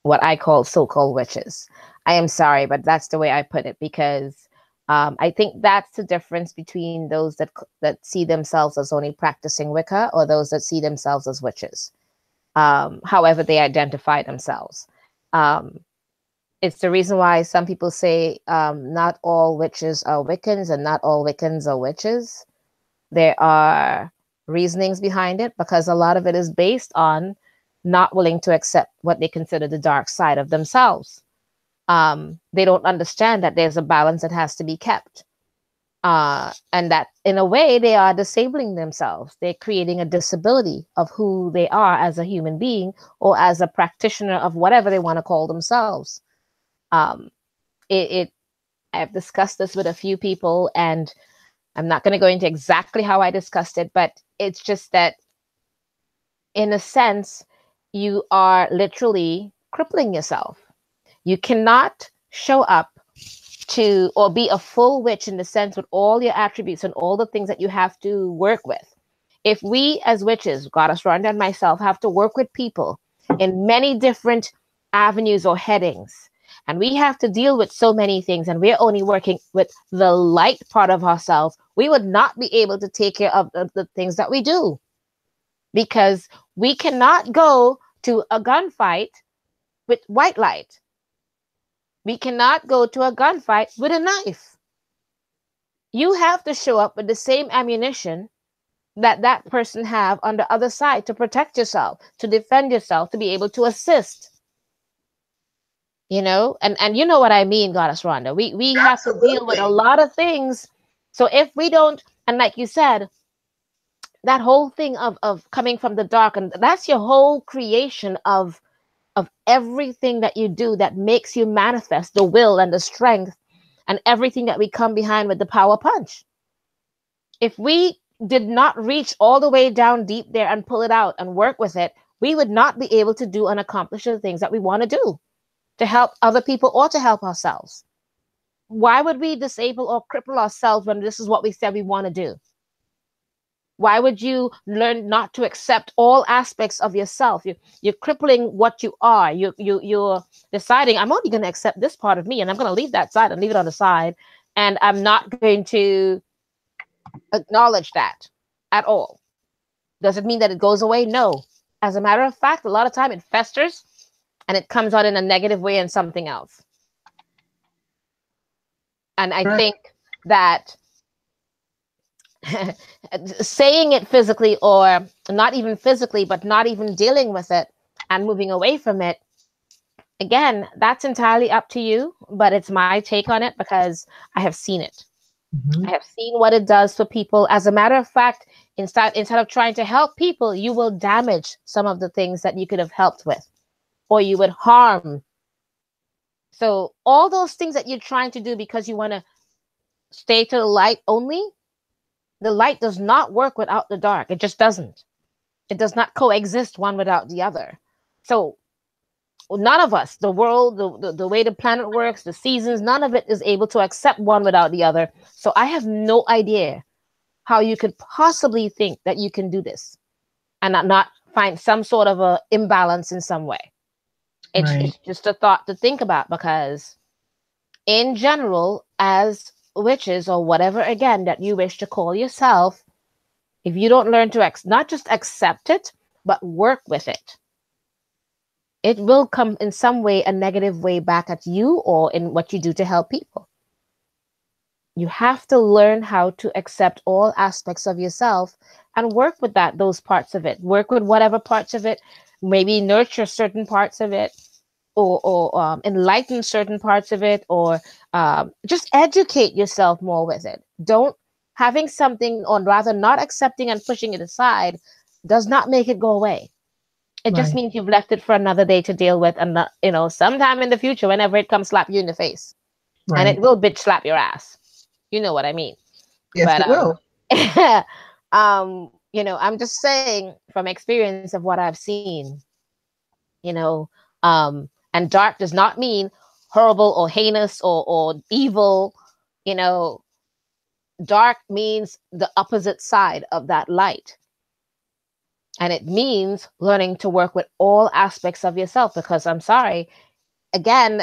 what I call so-called witches. I am sorry, but that's the way I put it, because I think that's the difference between those that see themselves as only practicing Wicca, or those that see themselves as witches, however they identify themselves. It's the reason why some people say not all witches are Wiccans and not all Wiccans are witches. There are reasonings behind it, because a lot of it is based on not willing to accept what they consider the dark side of themselves. They don't understand that there's a balance that has to be kept. And that in a way they are disabling themselves. They're creating a disability of who they are as a human being, or as a practitioner of whatever they want to call themselves. I've discussed this with a few people, and I'm not going to go into exactly how I discussed it, but it's just that in a sense, you are literally crippling yourself. You cannot show up to, or be a full witch in the sense with all your attributes and all the things that you have to work with. If we as witches, Goddess Rhonda and myself, have to work with people in many different avenues or headings, and we have to deal with so many things, and we're only working with the light part of ourselves, we would not be able to take care of the things that we do. Because we cannot go to a gunfight with white light. We cannot go to a gunfight with a knife. You have to show up with the same ammunition that person have on the other side to protect yourself, to defend yourself, to be able to assist. And you know what I mean, Goddess Rhonda. We have to deal with a lot of things. So if we don't, and like you said, that whole thing of coming from the dark, and that's your whole creation of everything that you do that makes you manifest the will and the strength and everything that we come behind with the power punch. If we did not reach all the way down deep there and pull it out and work with it, we would not be able to do and accomplish the things that we want to do to help other people or to help ourselves. Why would we disable or cripple ourselves when this is what we said we want to do? Why would you learn not to accept all aspects of yourself? You're crippling what you are. You're deciding, I'm only going to accept this part of me, and I'm going to leave that side and leave it on the side, and I'm not going to acknowledge that at all. Does it mean that it goes away? No. As a matter of fact, a lot of time it festers, and it comes out in a negative way in something else. And I think that saying it physically, or not even physically, but not even dealing with it and moving away from it, Again, that's entirely up to you, but it's my take on it because I have seen it. I Mm-hmm. have seen what it does for people. As a matter of fact, instead of trying to help people, you will damage some of the things that you could have helped with, or you would harm. So all those things that you're trying to do because you want to stay to the light only, the light does not work without the dark. It just doesn't. It does not coexist one without the other. So none of us, the world, the way the planet works, the seasons, none of it is able to accept one without the other. So I have no idea how you could possibly think that you can do this and not find some sort of a imbalance in some way. Right. It's just a thought to think about because in general, as witches or whatever again that you wish to call yourself, if you don't learn to not just accept it, but work with it will come in some way, a negative way back at you or in what you do to help people. You have to learn how to accept all aspects of yourself and work with those parts of it. Work with whatever parts of it, maybe nurture certain parts of it, or enlighten certain parts of it, or just educate yourself more with it. Don't having something, or rather not accepting and pushing it aside, does not make it go away. It just Right. means you've left it for another day to deal with, and sometime in the future, whenever it comes, slap you in the face, and it Right. will bitch slap your ass. You know what I mean? Yes, But it will. I'm just saying from experience of what I've seen, you know, and dark does not mean horrible or heinous or evil. You know, dark means the opposite side of that light. And it means learning to work with all aspects of yourself because I'm sorry, again,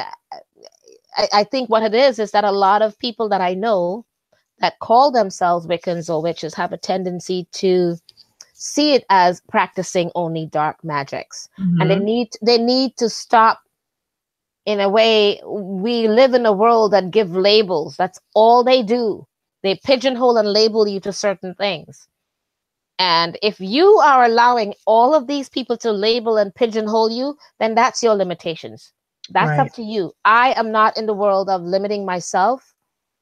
I think what it is that a lot of people that I know that call themselves Wiccans or witches have a tendency to see it as practicing only dark magics. And Mm-hmm. they need to stop. In a way, we live in a world that give labels. That's all they do. They pigeonhole and label you to certain things. And if you are allowing all of these people to label and pigeonhole you, then that's your limitations. That's up Right. to you. I am not in the world of limiting myself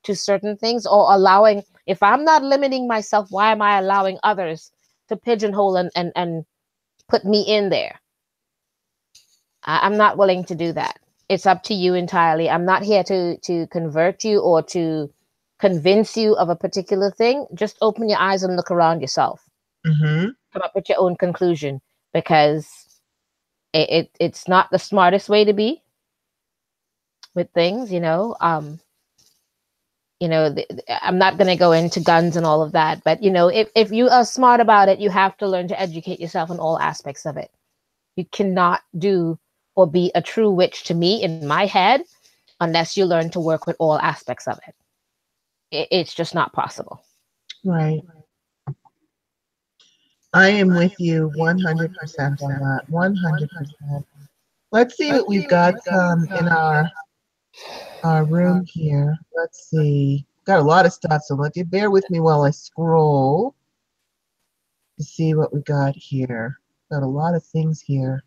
to certain things or allowing, if I'm not limiting myself, why am I allowing others to pigeonhole and put me in there? I'm not willing to do that. It's up to you entirely. I'm not here to convert you or to convince you of a particular thing. Just open your eyes and look around yourself. Mm-hmm. Come up with your own conclusion because it's not the smartest way to be with things. I'm not going to go into guns and all of that, but if you are smart about it, you have to learn to educate yourself in all aspects of it. You cannot do or be a true witch to me in my head unless you learn to work with all aspects of it. It's just not possible. Right. I am with you 100% on that. 100%. Let's see what we've got in our room here. Let's see. Got a lot of stuff, so let you bear with me while I scroll to see what we got here. Got a lot of things here.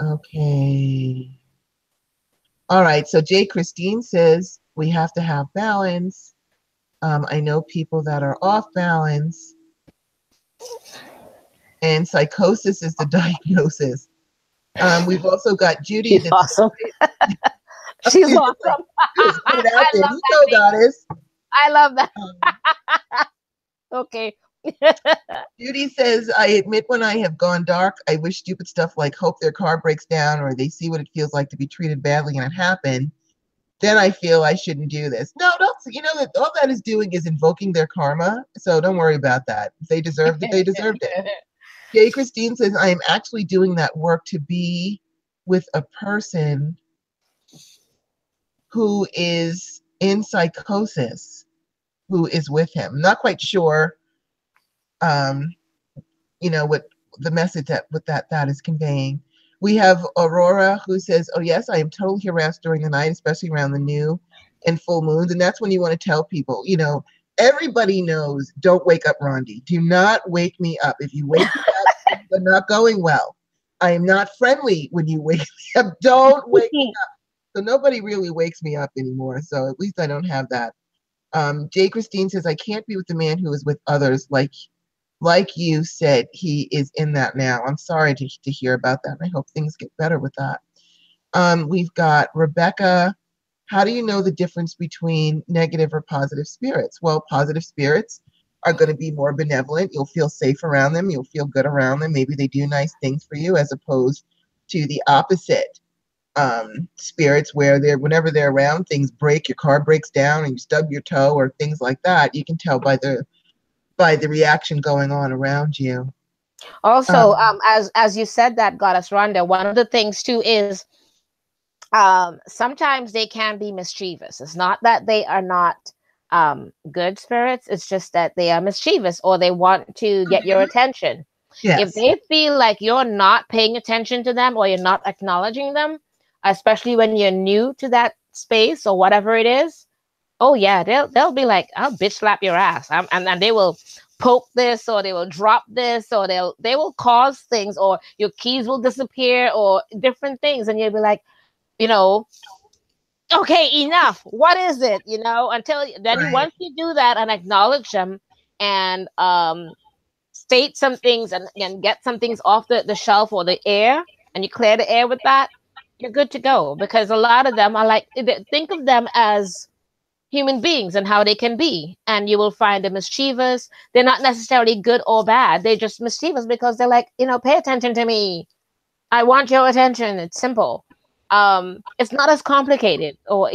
Okay. All right. So Jay Christine says we have to have balance. I know people that are off balance, and psychosis is the diagnosis. We've also got Judy. She's awesome. She's awesome. Just put it out I there. love You that know, goddess. I love that. Um, Okay. Judy says, I admit when I have gone dark, I wish stupid stuff like hope their car breaks down or they see what it feels like to be treated badly and it happened. Then I feel I shouldn't do this. No, don't. You know that all that is doing is invoking their karma. So don't worry about that. If they deserved it, they deserved it. Jay Christine says, I am actually doing that work to be with a person who is in psychosis, who is with him. I'm not quite sure, um, what the message that is conveying. We have Aurora who says, oh yes, I am totally harassed during the night, especially around the new and full moons. And that's when you want to tell people, everybody knows, don't wake up Rhonda. Do not wake me up. If you wake me up, things are not going well. I am not friendly when you wake me up. Don't wake me up. So nobody really wakes me up anymore. So at least I don't have that. Jay Christine says, I can't be with the man who is with others like you said, he is in that now. I'm sorry to hear about that. And I hope things get better with that. We've got Rebecca. How do you know the difference between negative or positive spirits? Well, positive spirits are going to be more benevolent. You'll feel safe around them. You'll feel good around them. Maybe they do nice things for you, as opposed to the opposite spirits where whenever they're around, things break, your car breaks down and you stub your toe or things like that. You can tell by the reaction going on around you. Also, as you said that, Goddess Rhonda, one of the things too is sometimes they can be mischievous. It's not that they are not good spirits. It's just that they are mischievous or they want to get your attention. If Yes. they feel like you're not paying attention to them or you're not acknowledging them, especially when you're new to that space or whatever it is, oh yeah, they'll be like, I'll bitch slap your ass, and they will poke this or they will drop this or they will cause things or your keys will disappear or different things, and you'll be like, you know, okay, enough. What is it? You know, until then, Right. once you do that and acknowledge them and state some things and get some things off the shelf or the air, and you clear the air with that, you're good to go. Because a lot of them are like, think of them as human beings and how they can be, and you will find them mischievous. They're not necessarily good or bad. They're just mischievous because they're like, pay attention to me. I want your attention. It's simple. It's not as complicated, or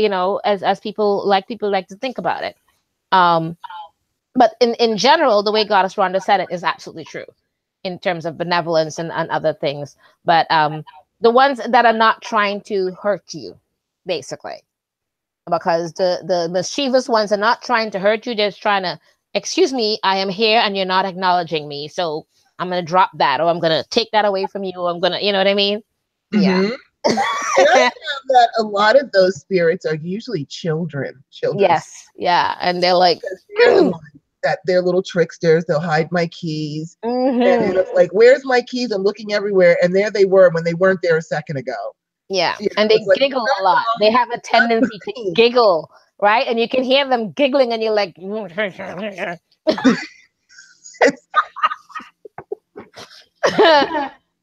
as people like to think about it. But in general, the way Goddess Rhonda said it is absolutely true in terms of benevolence and other things. But the ones that are not trying to hurt you, basically, because the mischievous ones are not trying to hurt you. They're just trying to, excuse me, I am here and you're not acknowledging me. So I'm going to drop that, or I'm going to take that away from you. Or I'm going to, you know what I mean? Yeah. And I found that a lot of those spirits are usually children. Yes. Yeah. And they're like, they're the ones that they're little tricksters. They'll hide my keys. mm-hmm. And it's like, where's my keys? I'm looking everywhere. And there they were when they weren't there a second ago. Yeah. And they giggle a lot. They have a tendency to giggle, right? And you can hear them giggling and you're like,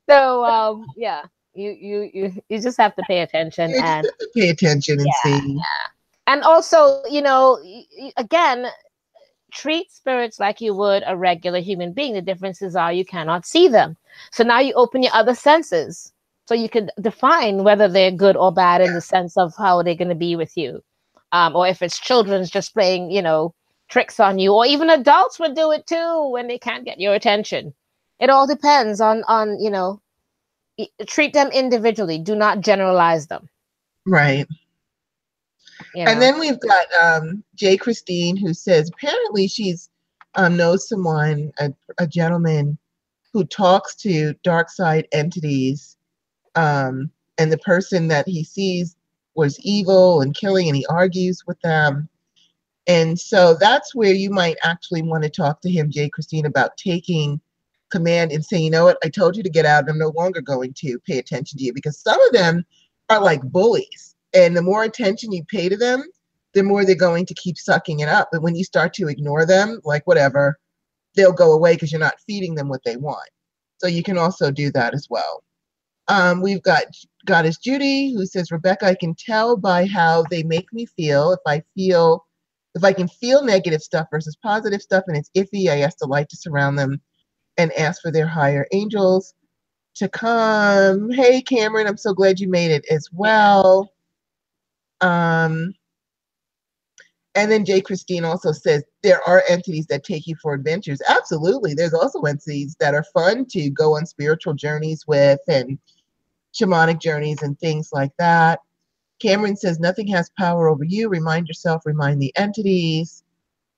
so yeah, you just have to pay attention. You and just have to pay attention and see. Yeah. And also, again, treat spirits like you would a regular human being. The differences are you cannot see them. So now you open your other senses so you can define whether they're good or bad in the sense of how they're going to be with you. Or if it's children's just playing, tricks on you, or even adults would do it too when they can't get your attention. It all depends on treat them individually. Do not generalize them. Right. And then we've got Jay Christine, who says apparently she's knows someone, a gentleman who talks to dark side entities, and the person that he sees was evil and killing, and he argues with them. And so that's where you might actually want to talk to him, Jay Christine, about taking command and saying, you know what, I told you to get out. I'm no longer going to pay attention to you, because some of them are like bullies. And the more attention you pay to them, the more they're going to keep sucking it up. But when you start to ignore them, like whatever, they'll go away because you're not feeding them what they want. So you can also do that as well. We've got Goddess Judy, who says, Rebecca, I can tell by how they make me feel. If I can feel negative stuff versus positive stuff and it's iffy, I ask the light to surround them and ask for their higher angels to come. Hey, Cameron, I'm so glad you made it as well. And then Jay Christine also says there are entities that take you for adventures. Absolutely. There's also entities that are fun to go on spiritual journeys with, and shamanic journeys and things like that. Cameron says nothing has power over you. Remind yourself, remind the entities.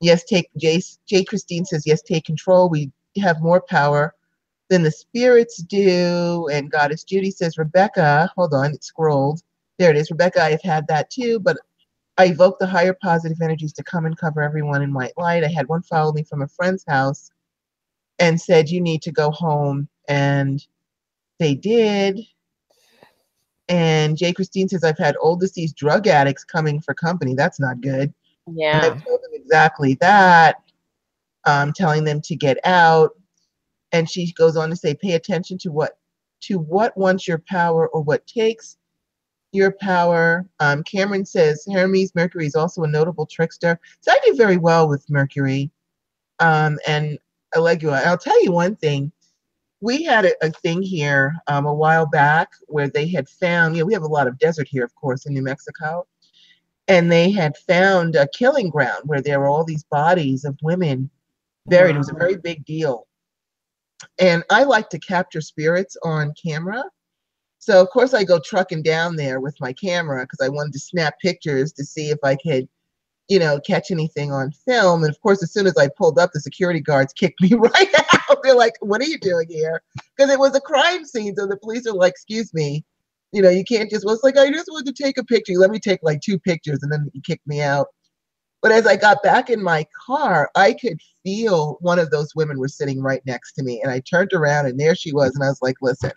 Yes, Jay Christine says, yes, take control. We have more power than the spirits do. And Goddess Judy says, Rebecca, hold on, it scrolled. There it is. Rebecca, I've had that too, but I evoke the higher positive energies to come and cover everyone in white light. I had one follow me from a friend's house and said, you need to go home and they did. And Jay Christine says, I've had old deceased drug addicts coming for company. That's not good. And I've Yeah. told them exactly that, telling them to get out. And she goes on to say, pay attention to what wants your power or what takes your power. Cameron says, Hermes Mercury is also a notable trickster. So I do very well with Mercury. And Allegra, I'll tell you one thing. We had a thing here a while back where they had found, we have a lot of desert here, of course, in New Mexico. And they had found a killing ground where there were all these bodies of women buried. It was a Wow. very big deal. And I like to capture spirits on camera. So, of course, I go trucking down there with my camera because I wanted to snap pictures to see if I could, catch anything on film. And of course, as soon as I pulled up, the security guards kicked me right out. They're like, what are you doing here? Because it was a crime scene. So the police are like, excuse me, you can't just, well, it's like, I just wanted to take a picture. Let me take like 2 pictures. And then you kicked me out. But as I got back in my car, I could feel one of those women was sitting right next to me. And I turned around and there she was. And I was like, listen,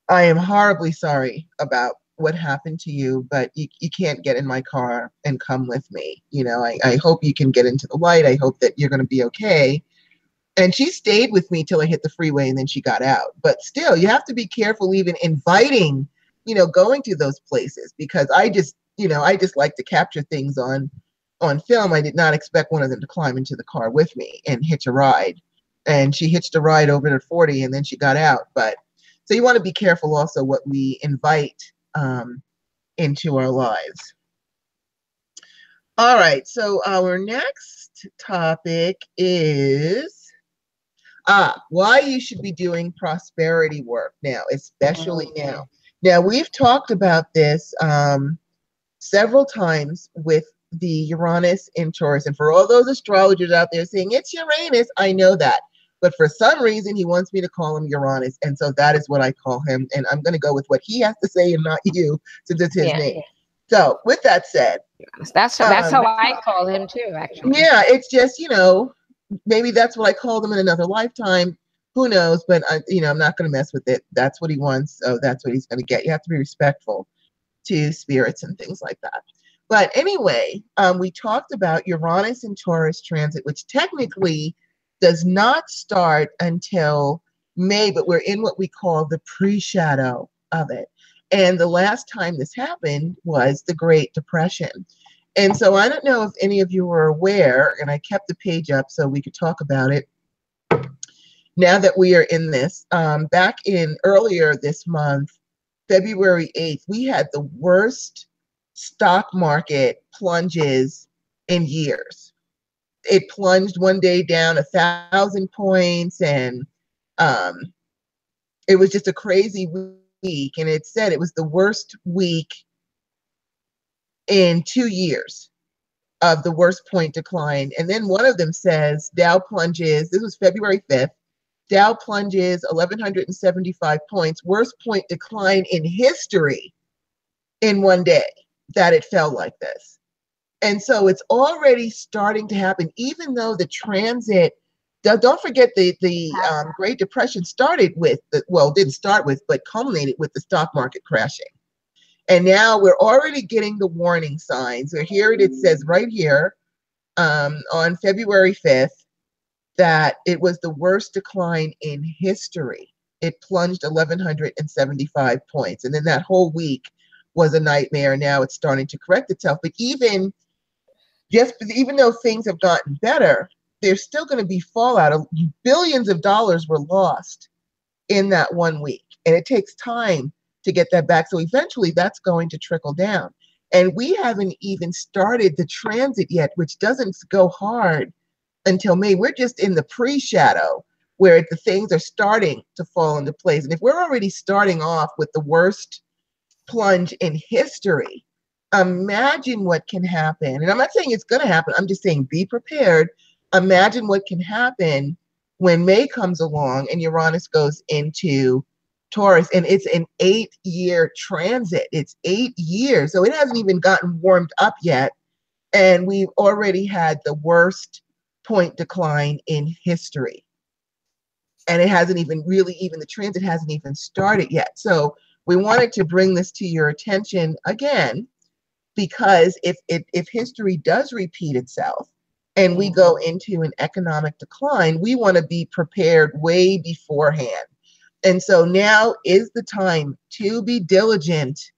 I am horribly sorry about what happened to you, but you can't get in my car and come with me. I hope you can get into the light. I hope that you're going to be okay. And she stayed with me till I hit the freeway and then she got out. But still, you have to be careful even inviting, going to those places because I just like to capture things on film. I did not expect one of them to climb into the car with me and hitch a ride. And she hitched a ride over to 40 and then she got out. But so you want to be careful also what we invite into our lives. All right. So our next topic is why you should be doing prosperity work now, especially now. Now, we've talked about this several times with the Uranus in Taurus. And for all those astrologers out there saying it's Uranus, I know that. But for some reason, he wants me to call him Uranus. And so that is what I call him. And I'm going to go with what he has to say and not you, since it's his name. So with that said, That's how I call him too, actually. yeah, it's just, maybe that's what I called him in another lifetime. Who knows? But I'm not going to mess with it. That's what he wants. So that's what he's going to get. You have to be respectful to spirits and things like that. But anyway, we talked about Uranus and Taurus transit, which technically does not start until May, but we're in what we call the pre-shadow of it. And the last time this happened was the Great Depression. And so I don't know if any of you were aware, and I kept the page up so we could talk about it. Now that we are in this, back in earlier this month, February 8th, we had the worst stock market plunges in years. It plunged one day down 1,000 points, and it was just a crazy week. And it said it was the worst week in 2 years of the worst point decline. And then one of them says Dow plunges, this was February 5th, Dow plunges 1,175 points, worst point decline in history in one day that it fell like this. And so it's already starting to happen, even though the transit, don't forget the Great Depression started with, didn't start with, but culminated with the stock market crashing. And now we're already getting the warning signs. So here it says right here on February 5th that it was the worst decline in history. It plunged 1,175 points. And then that whole week was a nightmare. Now it's starting to correct itself. But even though things have gotten better, there's still going to be fallout. Billions of dollars were lost in that 1 week. And it takes time to get that back. So eventually that's going to trickle down. And we haven't even started the transit yet, which doesn't go hard until May. We're just in the pre-shadow where the things are starting to fall into place. And if we're already starting off with the worst plunge in history, imagine what can happen. And I'm not saying it's going to happen. I'm just saying be prepared. Imagine what can happen when May comes along and Uranus goes into Taurus, and it's an 8-year transit. It's 8 years. So it hasn't even gotten warmed up yet. And we've already had the worst point decline in history. and it hasn't even really, even the transit hasn't even started yet. So we wanted to bring this to your attention again, because if history does repeat itself and we go into an economic decline, we want to be prepared way beforehand. And so now is the time to be diligent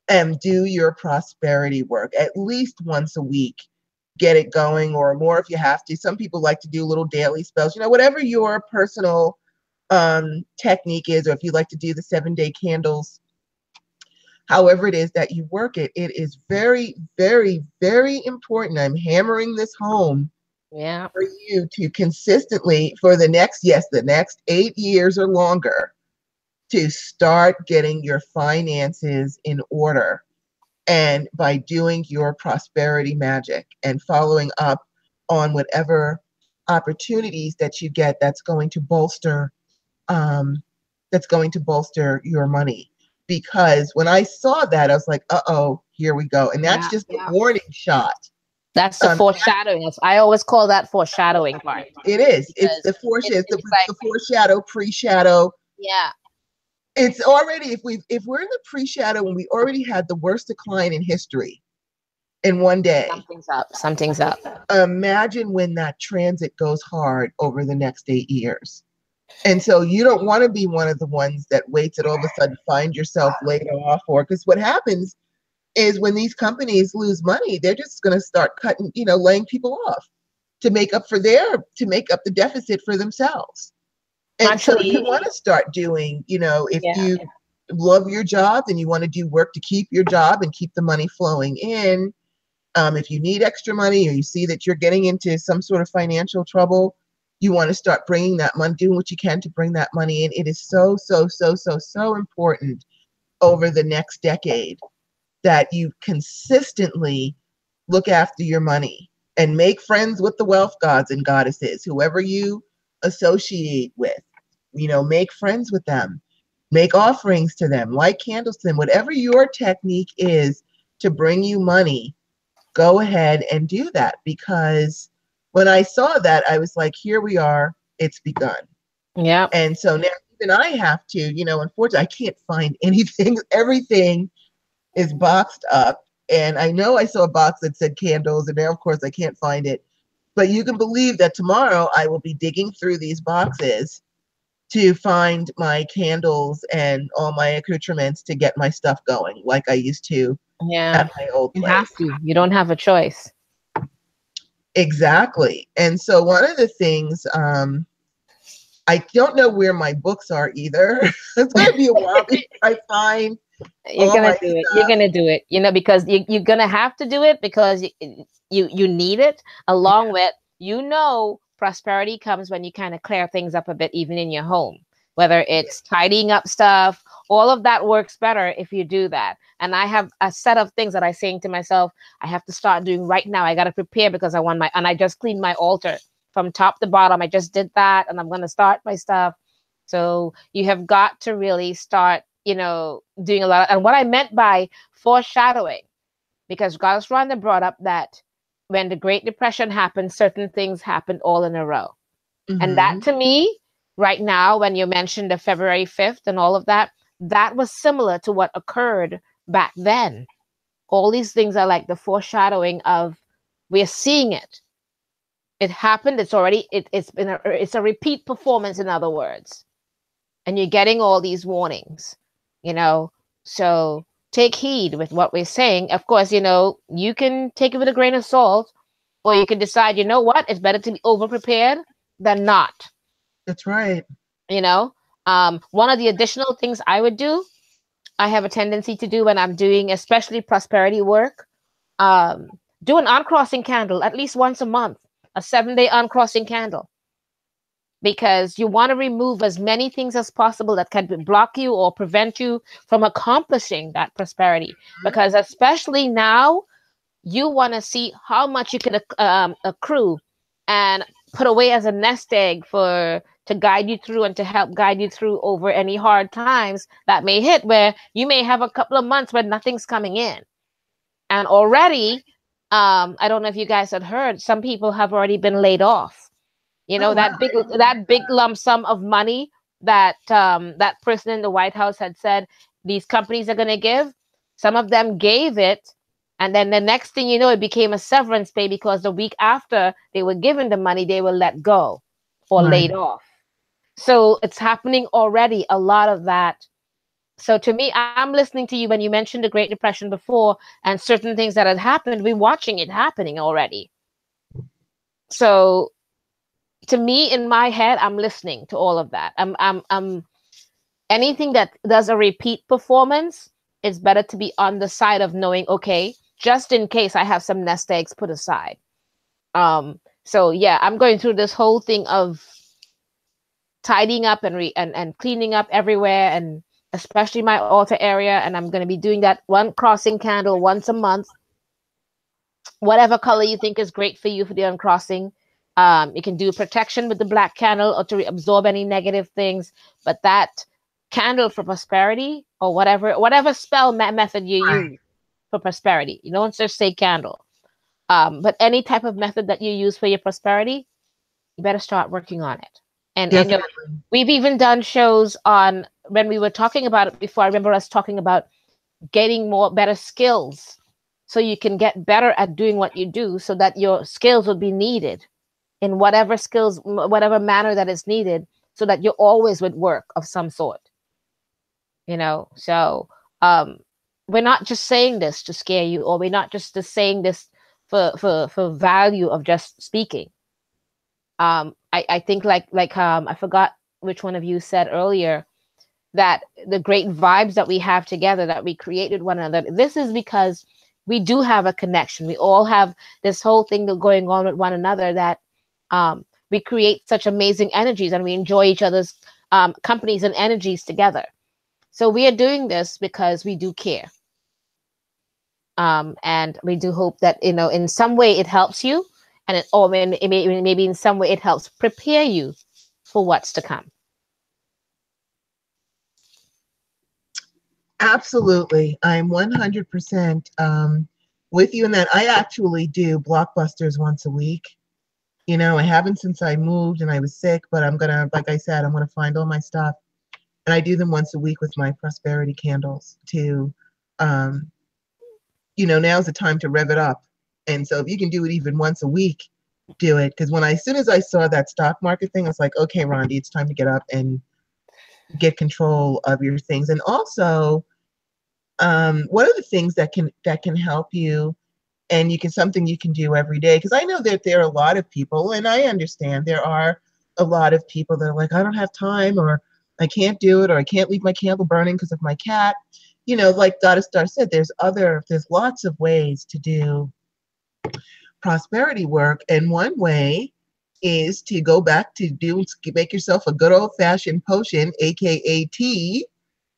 and do your prosperity work at least once a week. Get it going, or more if you have to. Some people like to do little daily spells, whatever your personal technique is, or if you like to do the 7-day candles, however it is that you work it, it is very, very, very important. I'm hammering this home for you to consistently, for the next 8 years or longer, to start getting your finances in order. And by doing your prosperity magic and following up on whatever opportunities that you get, that's going to bolster your money. Because when I saw that, I was like, uh-oh, here we go. And that's just a warning shot. That's the foreshadowing. I always call that foreshadowing part. It is. It's the foreshadow, pre-shadow. Yeah. It's already, if we're in the pre-shadow and we already had the worst decline in history in one day. Something's up. Imagine when that transit goes hard over the next 8 years. And so you don't want to be one of the ones that waits and all of a sudden find yourself laid off, or because what happens is when these companies lose money, they're just going to start cutting, laying people off to make up the deficit for themselves. And so you want to start doing, if you love your job and you want to do work to keep your job and keep the money flowing in, if you need extra money or you see that you're getting into some sort of financial trouble, you want to start bringing that money, doing what you can to bring that money in. It is so, so, so, so, so important over the next decade that you consistently look after your money and make friends with the wealth gods and goddesses, whoever you associate with, make friends with them, make offerings to them, light candles to them, whatever your technique is to bring you money, go ahead and do that. Because when I saw that, I was like, here we are, it's begun. Yeah. And so now even I have to, unfortunately, I can't find anything. Everything is boxed up. And I know I saw a box that said candles, and now, of course, I can't find it. But you can believe that tomorrow I will be digging through these boxes to find my candles and all my accoutrements to get my stuff going like I used to at my old place. You have to. You don't have a choice. Exactly. And so one of the things, I don't know where my books are either. It's going to be a while before I find. You're gonna do it. You're gonna do it. Because you're gonna have to do it because you need it. Along with prosperity comes when you kind of clear things up a bit, even in your home. Whether it's tidying up stuff, all of that works better if you do that. And I have a set of things that I'm saying to myself, I have to start doing right now. I got to prepare because and I just cleaned my altar from top to bottom. I just did that, and I'm going to start my stuff. So you have got to really start, doing a lot. And what I meant by foreshadowing, because Goddess Rhonda brought up that when the Great Depression happened, certain things happened all in a row. Mm-hmm. And that, to me, right now, when you mentioned the February 5th and all of that, that was similar to what occurred back then. All these things are like the foreshadowing of, we're seeing it. It happened. It's already, it's a repeat performance, in other words. And you're getting all these warnings, so take heed with what we're saying. Of course, you can take it with a grain of salt, or you can decide, it's better to be over-prepared than not. That's right. One of the additional things I would do, I have a tendency to do when I'm doing especially prosperity work, do an uncrossing candle at least once a month, a 7-day uncrossing candle. Because you want to remove as many things as possible that can block you or prevent you from accomplishing that prosperity. Because especially now, you want to see how much you can accrue and put away as a nest egg to guide you through and to help guide you through over any hard times that may hit, where you may have a couple of months where nothing's coming in. And already, I don't know if you guys had heard, some people have already been laid off. You Oh know, wow. that big lump sum of money that that person in the White House had said these companies are going to give. Some of them gave it, and then the next thing you know, it became a severance pay because the week after they were given the money, they were let go or Right. laid off. So it's happening already. A lot of that. So to me, I'm listening to you when you mentioned the Great Depression before and certain things that had happened. We're watching it happening already. So to me, in my head, I'm listening to all of that. I'm anything that does a repeat performance, it's better to be on the side of knowing, okay, just in case I have some nest eggs put aside. So yeah, I'm going through this whole thing of tidying up and cleaning up everywhere, and especially my altar area, and I'm going to be doing that one crossing candle once a month, whatever color you think is great for you for the uncrossing. You can do protection with the black candle or to absorb any negative things, but that candle for prosperity or whatever spell method you use for prosperity, you don't just say candle, but any type of method that you use for your prosperity, you better start working on it. And you know, Definitely. we've even done shows on when we were talking about it before. I remember us talking about getting more better skills so you can get better at doing what you do so that your skills will be needed in whatever skills, whatever manner that is needed, so that you're always with work of some sort, you know. So um we're not just saying this to scare you, or we're not just saying this for value of just speaking. I think I forgot which one of you said earlier that the great vibes that we have together, that we created one another, this is because we do have a connection. We all have this whole thing going on with one another, that we create such amazing energies and we enjoy each other's companies and energies together. So we are doing this because we do care. And we do hope that, you know, in some way it helps you, and maybe in some way it helps prepare you for what's to come. Absolutely. I'm 100% with you in that. I actually do blockbusters once a week. You know, I haven't since I moved and I was sick, but I'm going to, like I said, I'm going to find all my stuff. And I do them once a week with my prosperity candles to, um, you know, now's the time to rev it up. And so if you can do it even once a week, do it. Because as soon as I saw that stock market thing, I was like, okay, Rhonda, it's time to get up and get control of your things. And also, what are the things that can help you, and something you can do every day? Because I know that there are a lot of people, and I understand there are a lot of people that are like, I don't have time, or I can't do it, or I can't leave my candle burning because of my cat. You know, like Goddess Star said, there's lots of ways to do prosperity work, and one way is to go back to make yourself a good old fashioned potion, aka tea,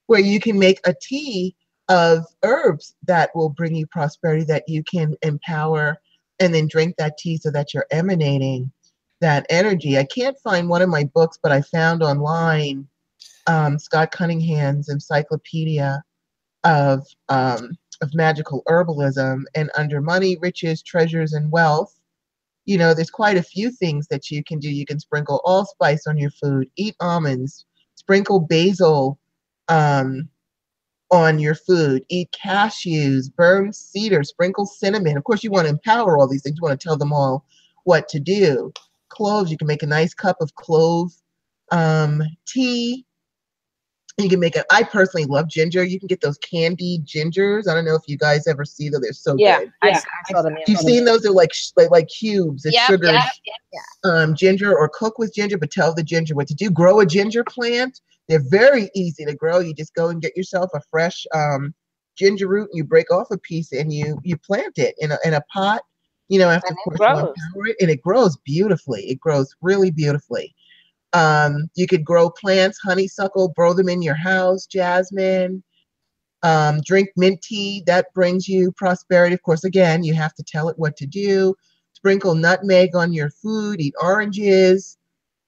where you can make a tea of herbs that will bring you prosperity, that you can empower, and then drink that tea so that you're emanating that energy. I can't find one of my books, but I found online Scott Cunningham's encyclopedia of magical herbalism, and under money, riches, treasures, and wealth, you know, there's quite a few things that you can do. You can sprinkle allspice on your food, eat almonds, sprinkle basil um, on your food, eat cashews, burn cedar, sprinkle cinnamon. Of course, you want to empower all these things. You want to tell them all what to do. Cloves, you can make a nice cup of clove tea. You can make it. I personally love ginger. You can get those candied gingers. I don't know if you guys ever see them. They're so Yeah, good. I saw them You've yesterday. seen those? They're like cubes. It's Yep, sugared yep, yeah. ginger, or cook with ginger, but tell the ginger what to do. Grow a ginger plant. They're very easy to grow. You just go and get yourself a fresh ginger root, and you break off a piece, and you plant it in a pot. You know, after, And of it course, you grows. empower it, and it grows beautifully. It grows really beautifully. You could grow plants, honeysuckle, grow them in your house, jasmine. Drink mint tea, that brings you prosperity. Of course, again, you have to tell it what to do. Sprinkle nutmeg on your food, eat oranges.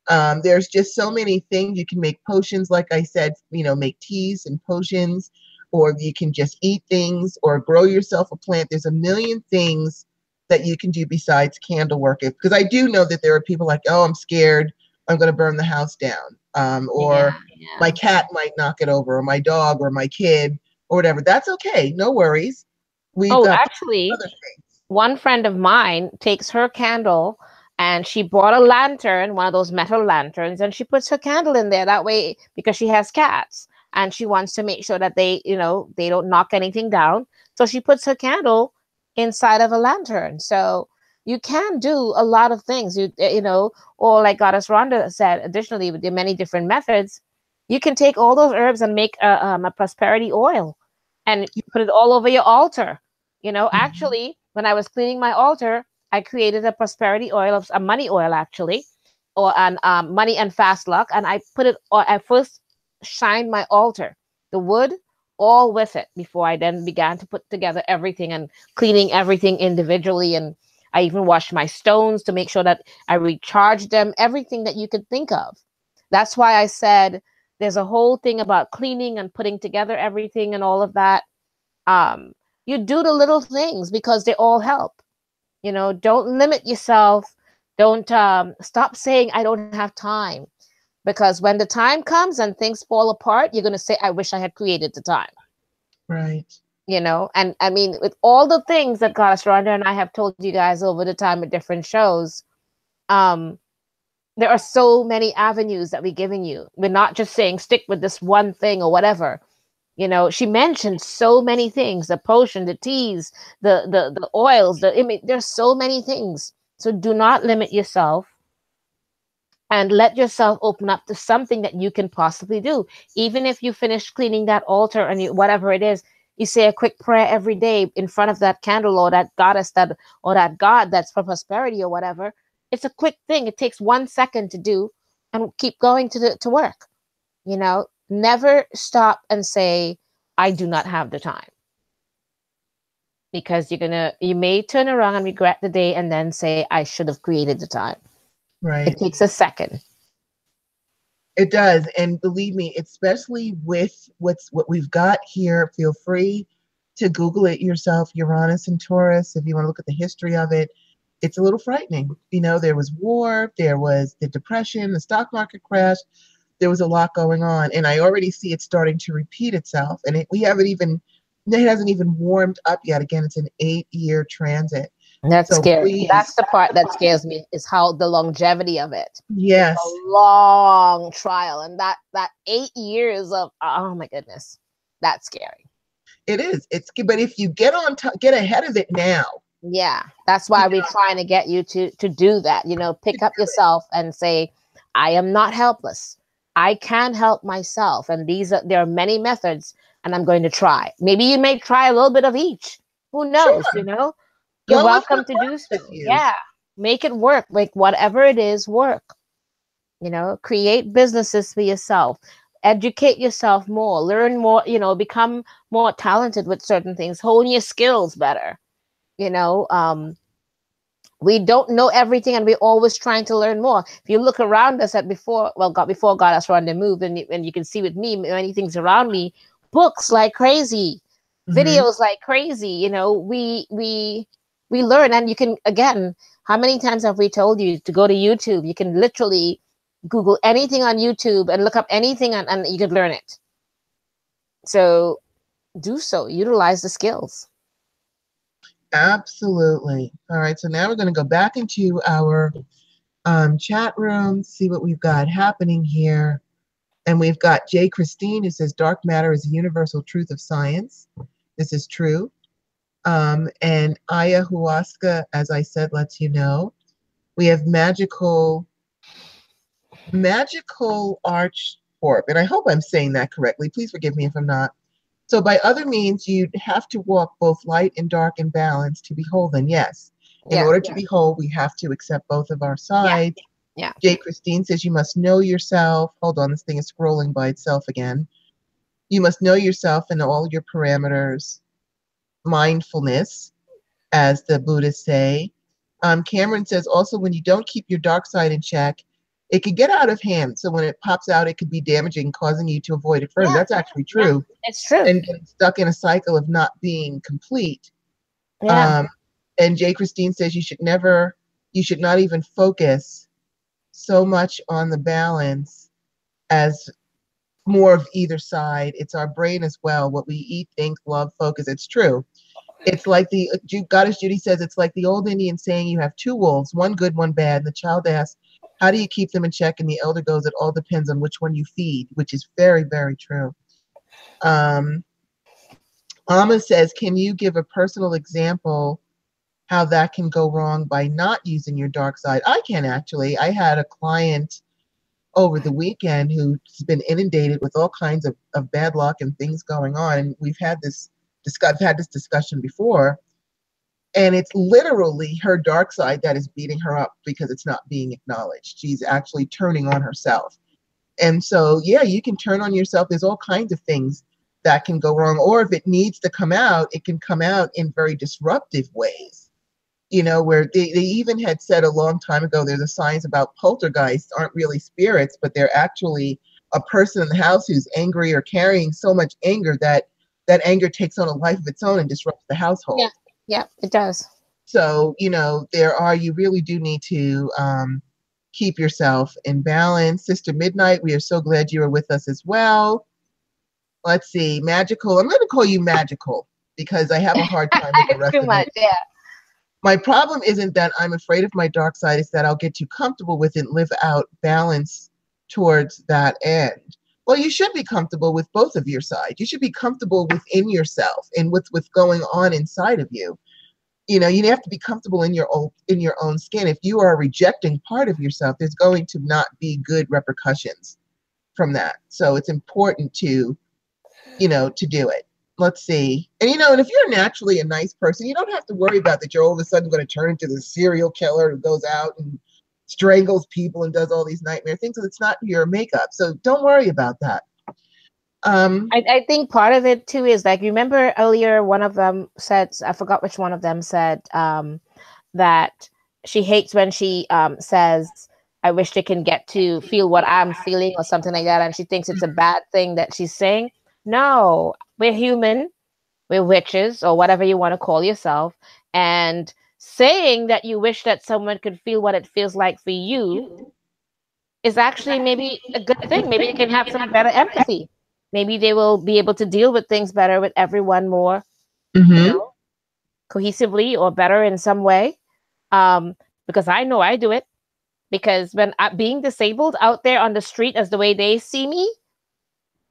There's just so many things. You can make potions, like I said, you know, make teas and potions, or you can just eat things or grow yourself a plant. There's a million things that you can do besides candle work? Because I do know that there are people like, oh, I'm scared, I'm going to burn the house down, Yeah, or my yeah. cat might knock it over, or my dog, or my kid, or whatever. That's okay. No worries. We've Oh, got actually, other things. one friend of mine takes her candle and she bought a lantern, one of those metal lanterns, and she puts her candle in there that way because she has cats and she wants to make sure that they don't knock anything down. So she puts her candle inside of a lantern. So you can do a lot of things. Or like Goddess Rhonda said, additionally, with the many different methods, you can take all those herbs and make a prosperity oil and put it all over your altar. Mhm. Actually, when I was cleaning my altar, I created a prosperity oil, of a money oil actually, or an money and fast luck, and I put it. Or I first shined my altar, the wood, all with it before I then began to put together everything and cleaning everything individually. And I even washed my stones to make sure that I recharged them. Everything that you could think of. That's why I said there's a whole thing about cleaning and putting together everything and all of that. um, you do the little things because they all help. Don't limit yourself. Don't stop saying I don't have time, because when the time comes and things fall apart, you're going to say I wish I had created the time. Right. And I mean, with all the things that Goddess Rhonda and I have told you guys over the time at different shows, um, there are so many avenues that we're giving you. We're not just saying stick with this one thing or whatever. She mentioned so many things: the potion, the teas, the oils, there's so many things. So do not limit yourself and let yourself open up to something that you can possibly do. Even if you finish cleaning that altar and whatever it is, you say a quick prayer every day in front of that candle or that goddess or that god that's for prosperity or whatever. It's a quick thing. It takes 1 second to do, and keep going to work. Never stop and say, I do not have the time, because you may turn around and regret the day and then say, I should have created the time. It Right. takes a second. It does. And believe me, especially with what we've got here, feel free to Google it yourself, Uranus and Taurus, if you want to look at the history of it. It's a little frightening. There was war, there was the depression, the stock market crash, there was a lot going on. And I already see it starting to repeat itself. And it hasn't even warmed up yet. Again, it's an 8-year transit. That's So scary. That's please, the part that scares me, is how the longevity of it. It's a yes, long trial. And that 8 years of, oh my goodness, that's scary. it is. But if you get on top, get ahead of it now, Yeah, that's you why we're know, trying to get you to do that. to Pick up do it. yourself and say, I am not helpless. I can help myself, and there are many methods, and I'm going to try. Maybe you may try a little bit of each. Who knows? Sure. You're Go with what welcome to do works with so. you. Yeah, make it work. Make whatever it is work. Create businesses for yourself. Educate yourself more. Learn more. Become more talented with certain things. Hone your skills better. You know, um, we don't know everything, and we're always trying to learn more. If you look around us at before God has run the move, and you can see with me many things around me, books like crazy, Hmm. videos like crazy. We learn. And you can, again, how many times have we told you to go to YouTube? You can literally Google anything on YouTube and look up anything, and you could learn it. So do so. Utilize the skills. Absolutely. All right. So now we're going to go back into our chat room, see what we've got happening here. And we've got J. Christine, who says dark matter is a universal truth of science. This is true. And ayahuasca, as I said, lets you know. We have magical arch orb, and I hope I'm saying that correctly. Please forgive me if I'm not. So by other means, you'd have to walk both light and dark in balance to be whole. Then yes, in Yeah. order to be whole, we have to accept both of our Yeah. sides. Yeah. J. Christine says you must know yourself. Hold on, this thing is scrolling by itself again. You must know yourself and all your parameters. Mindfulness, as the Buddhists say. Cameron says also when you don't keep your dark side in check, it could get out of hand. So when it pops out, it could be damaging, causing you to avoid it further. Yeah. That's actually Yeah. true. It's true. And getting stuck in a cycle of not being complete. Yeah. Um, And J. Christine says you should not even focus so much on the balance as more of either side. It's our brain as well. What we eat, think, love, focus. It's true. It's like the Goddess Judy says, it's like the old Indian saying, you have two wolves, one good, one bad. And the child asks, how do you keep them in check? And the elder goes, it all depends on which one you feed, which is very, very true. Amma says, can you give a personal example how that can go wrong by not using your dark side? I can actually. I had a client over the weekend who's been inundated with all kinds of bad luck and things going on. And I've had this discussion before, and it's literally her dark side that is beating her up because it's not being acknowledged. She's actually turning on herself. And so, yeah, you can turn on yourself. There's all kinds of things that can go wrong. Or if it needs to come out, it can come out in very disruptive ways. Where they even had said a long time ago, there's a science about poltergeists aren't really spirits, but they're actually a person in the house who's angry or carrying so much anger that anger takes on a life of its own and disrupts the household. Yeah, it does. So, you really do need to keep yourself in balance. Sister Midnight, we are so glad you are with us as well. Let's see, Magical. I'm going to call you Magical because I have a hard time with the rest too of much, it. Yeah. My problem isn't that I'm afraid of my dark side, it's that I'll get too comfortable with it and live out balance towards that end. Well, you should be comfortable with both of your sides. You should be comfortable within yourself and what's going on inside of you. You have to be comfortable in your own skin. If you are rejecting part of yourself, there's going to not be good repercussions from that. So it's important to do it. Let's see. And and if you're naturally a nice person, you don't have to worry about that you're all of a sudden going to turn into the serial killer who goes out and strangles people and does all these nightmare things. So it's not your makeup. So don't worry about that. I think part of it too is like, remember earlier, one of them said, I forgot which one of them said, that she hates when she says, I wish they can get to feel what I'm feeling or something like that. And she thinks it's a bad thing that she's saying. No, we're human. We're witches or whatever you want to call yourself. And saying that you wish that someone could feel what it feels like for you is actually maybe a good thing. Maybe you can have some better empathy. Maybe they will be able to deal with things better with everyone more cohesively or better in some way. Because I know I do it. Because when being disabled out there on the street as the way they see me,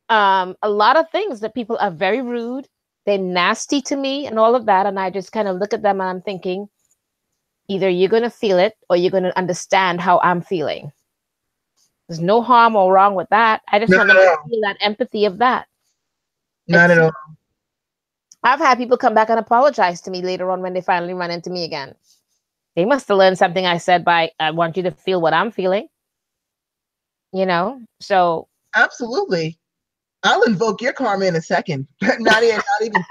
a lot of things that people are very rude, they're nasty to me and all of that. And I just kind of look at them and I'm thinking, either you're going to feel it or you're going to understand how I'm feeling. There's no harm or wrong with that. I just want them to feel that empathy of that. Not at all. I've had people come back and apologize to me later on when they finally run into me again. They must have learned something I said by, I want you to feel what I'm feeling. So. Absolutely. I'll invoke your karma in a second. not even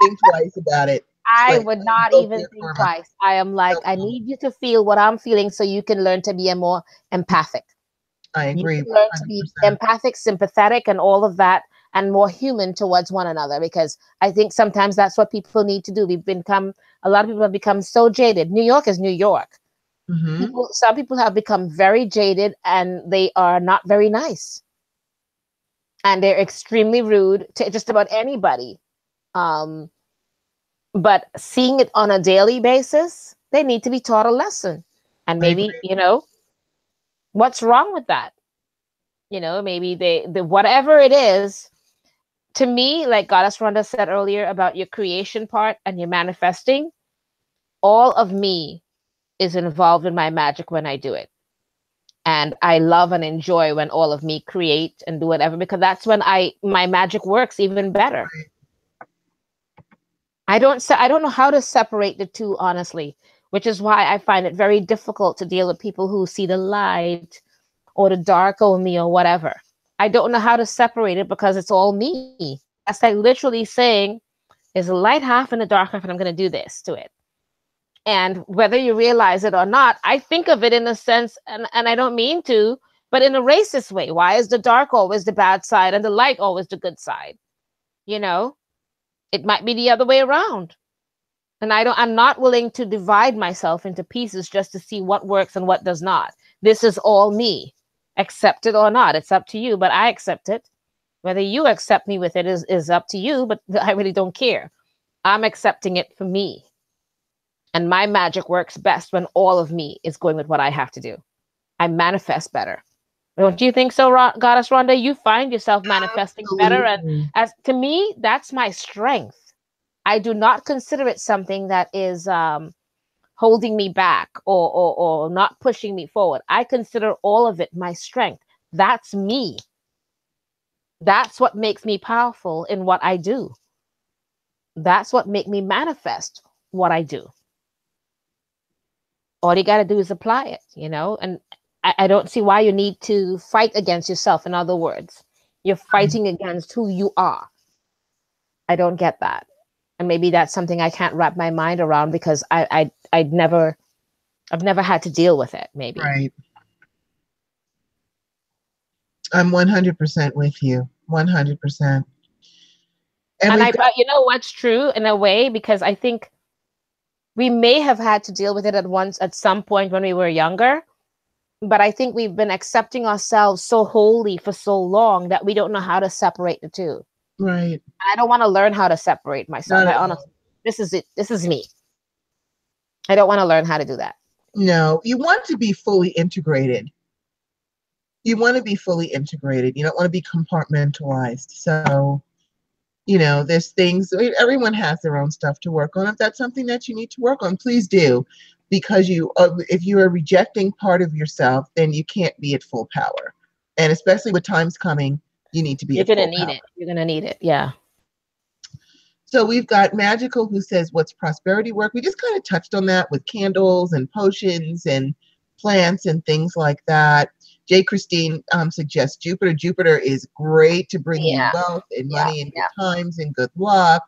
think twice about it. I would not even think twice. I am like, I need you to feel what I'm feeling so you can learn to be a more empathic. I agree. You can learn to be empathic, sympathetic, and all of that, and more human towards one another, because I think sometimes that's what people need to do. A lot of people have become so jaded. New York is New York. Mm-hmm. Some people have become very jaded and they are not very nice. And they're extremely rude to just about anybody. But seeing it on a daily basis, they need to be taught a lesson. And maybe, what's wrong with that? Maybe the whatever it is, to me, like Goddess Rhonda said earlier about your creation part and your manifesting, all of me is involved in my magic when I do it. And I love and enjoy when all of me create and do whatever, because that's when my magic works even better. I don't know how to separate the two, honestly, which is why I find it very difficult to deal with people who see the light or the dark only or whatever. I don't know how to separate it because it's all me. That's like literally saying there's a light half and a dark half and I'm going to do this to it. And whether you realize it or not, I think of it in a sense, and I don't mean to, but in a racist way. Why is the dark always the bad side and the light always the good side? It might be the other way around. And I'm not willing to divide myself into pieces just to see what works and what does not. This is all me. Accept it or not. It's up to you, but I accept it. Whether you accept me with it is up to you, but I really don't care. I'm accepting it for me. And my magic works best when all of me is going with what I have to do. I manifest better. Don't you think so, Goddess Rhonda? You find yourself manifesting better. And Absolutely. as to me, that's my strength. I do not consider it something that is holding me back or not pushing me forward. I consider all of it my strength. That's me. That's what makes me powerful in what I do. That's what makes me manifest what I do. All you got to do is apply it, and I don't see why you need to fight against yourself. In other words, you're fighting against who you are. I don't get that. And maybe that's something I can't wrap my mind around because I've never had to deal with it, maybe. Right. I'm 100% with you. 100%. And you know what's true in a way, because I think we may have had to deal with it at some point when we were younger, but I think we've been accepting ourselves so wholly for so long that we don't know how to separate the two. Right. I don't want to learn how to separate myself. Honestly, this is it. This is me. I don't want to learn how to do that. No, you want to be fully integrated. You want to be fully integrated. You don't want to be compartmentalized. So, there's things, everyone has their own stuff to work on. If that's something that you need to work on, please do. Because if you are rejecting part of yourself, then you can't be at full power. And especially with times coming, you need to be at full power. You're going to need it. You're going to need it. Yeah. So we've got Magical, who says, what's prosperity work? We just kind of touched on that with candles and potions and plants and things like that. J. Christine suggests Jupiter. Jupiter is great to bring you wealth and money and good times and good luck.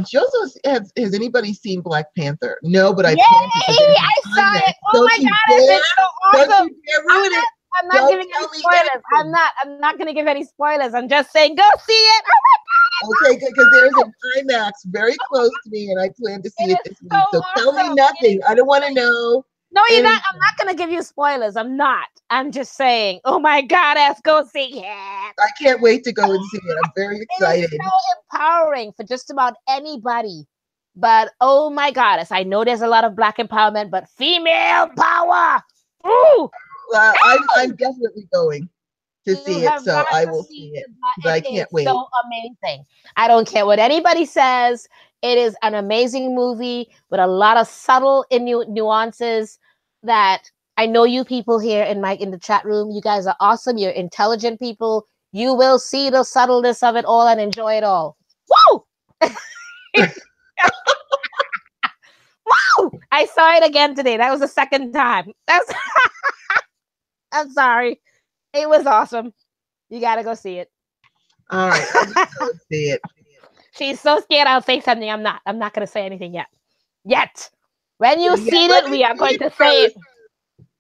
She also has anybody seen Black Panther? No, but I plan to. I saw it. Oh my God, it's so awesome. Don't you dare ruin it. I'm not giving any spoilers. I'm not going to give any spoilers. I'm just saying, go see it. Oh my God. Okay, good, because there's an IMAX very close to me, and I plan to see it this week. So tell me nothing. I don't want to know. No, you're not. I'm not going to give you spoilers. I'm not. I'm just saying, oh my God, let's go see it. I can't wait to go and see it. I'm very excited. It's so empowering for just about anybody. But oh my goddess, I know there's a lot of Black empowerment, but female power. Ooh. I'm definitely going to see it, so I will see it. But I can't wait. So amazing. I don't care what anybody says. It is an amazing movie with a lot of subtle nuances that I know you people here in the chat room. You guys are awesome. You're intelligent people. You will see the subtleness of it all and enjoy it all. Woo! Woo! I saw it again today. That was the second time. I'm sorry. It was awesome. You gotta go see it. All right, I'm gonna go see it. She's so scared I'll say something. I'm not gonna say anything yet. When you see it, we are going to say it.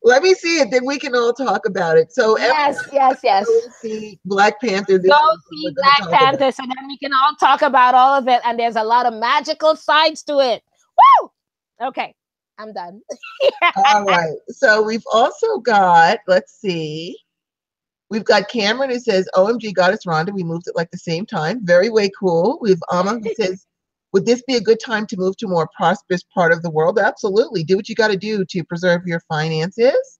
Let me see it, then we can all talk about it. So yes. Go see Black Panther. Go see Black Panther, so then we can all talk about all of it. And there's a lot of magical sides to it. Woo! Okay, I'm done. All right. So we've also got, let's see. We've got Cameron who says, OMG, Goddess Rhonda, we moved at like the same time. Very way cool. We've Amma who says, would this be a good time to move to a more prosperous part of the world? Absolutely. Do what you got to do to preserve your finances.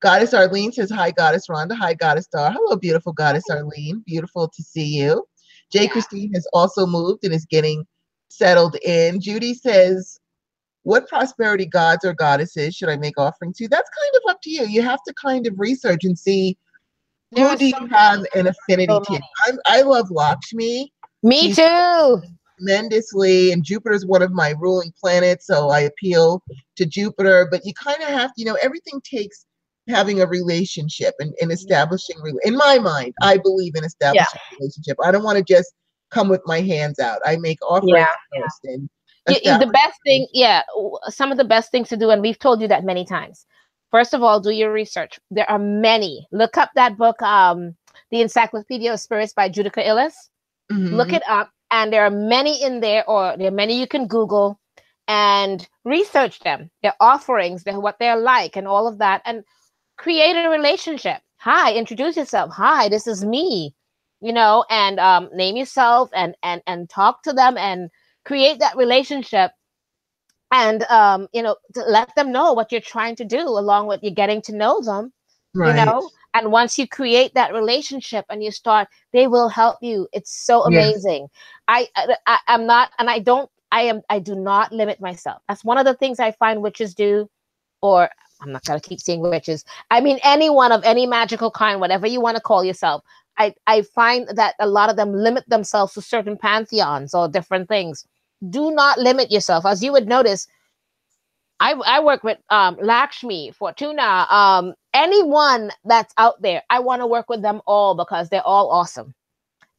Goddess Arlene says, hi, Goddess Rhonda. Hi, Goddess Star. Hello, beautiful Goddess Arlene. Beautiful to see you. J. Christine has also moved and is getting settled in. Judy says, what prosperity gods or goddesses should I make offering to? That's kind of up to you. You have to kind of research and see who do you have an affinity to. I love Lakshmi. Me too. Tremendously, and Jupiter is one of my ruling planets, so I appeal to Jupiter. But you kind of have to, everything takes having a relationship and establishing. In my mind, I believe in establishing a relationship. I don't want to just come with my hands out. I make offerings first. And the best thing, some of the best things to do, and we've told you that many times. First of all, do your research. There are many. Look up that book, The Encyclopedia of Spirits by Judith Illes. Mm-hmm. Look it up. And there are many in there, or there are many you can Google and research them, their offerings, what they're like, and all of that, and create a relationship. Hi, introduce yourself. Hi, this is me, and name yourself, and talk to them, and create that relationship, and to let them know what you're trying to do, along with you getting to know them, Right. and once you create that relationship and you start, they will help you. It's so Yes. amazing. I'm not, and I do not limit myself. That's one of the things I find witches do, or I'm not going to keep saying witches. I mean, anyone of any magical kind, whatever you want to call yourself. I find that a lot of them limit themselves to certain pantheons or different things. Do not limit yourself. As you would notice, I work with Lakshmi, Fortuna, anyone that's out there. I want to work with them all because they're all awesome.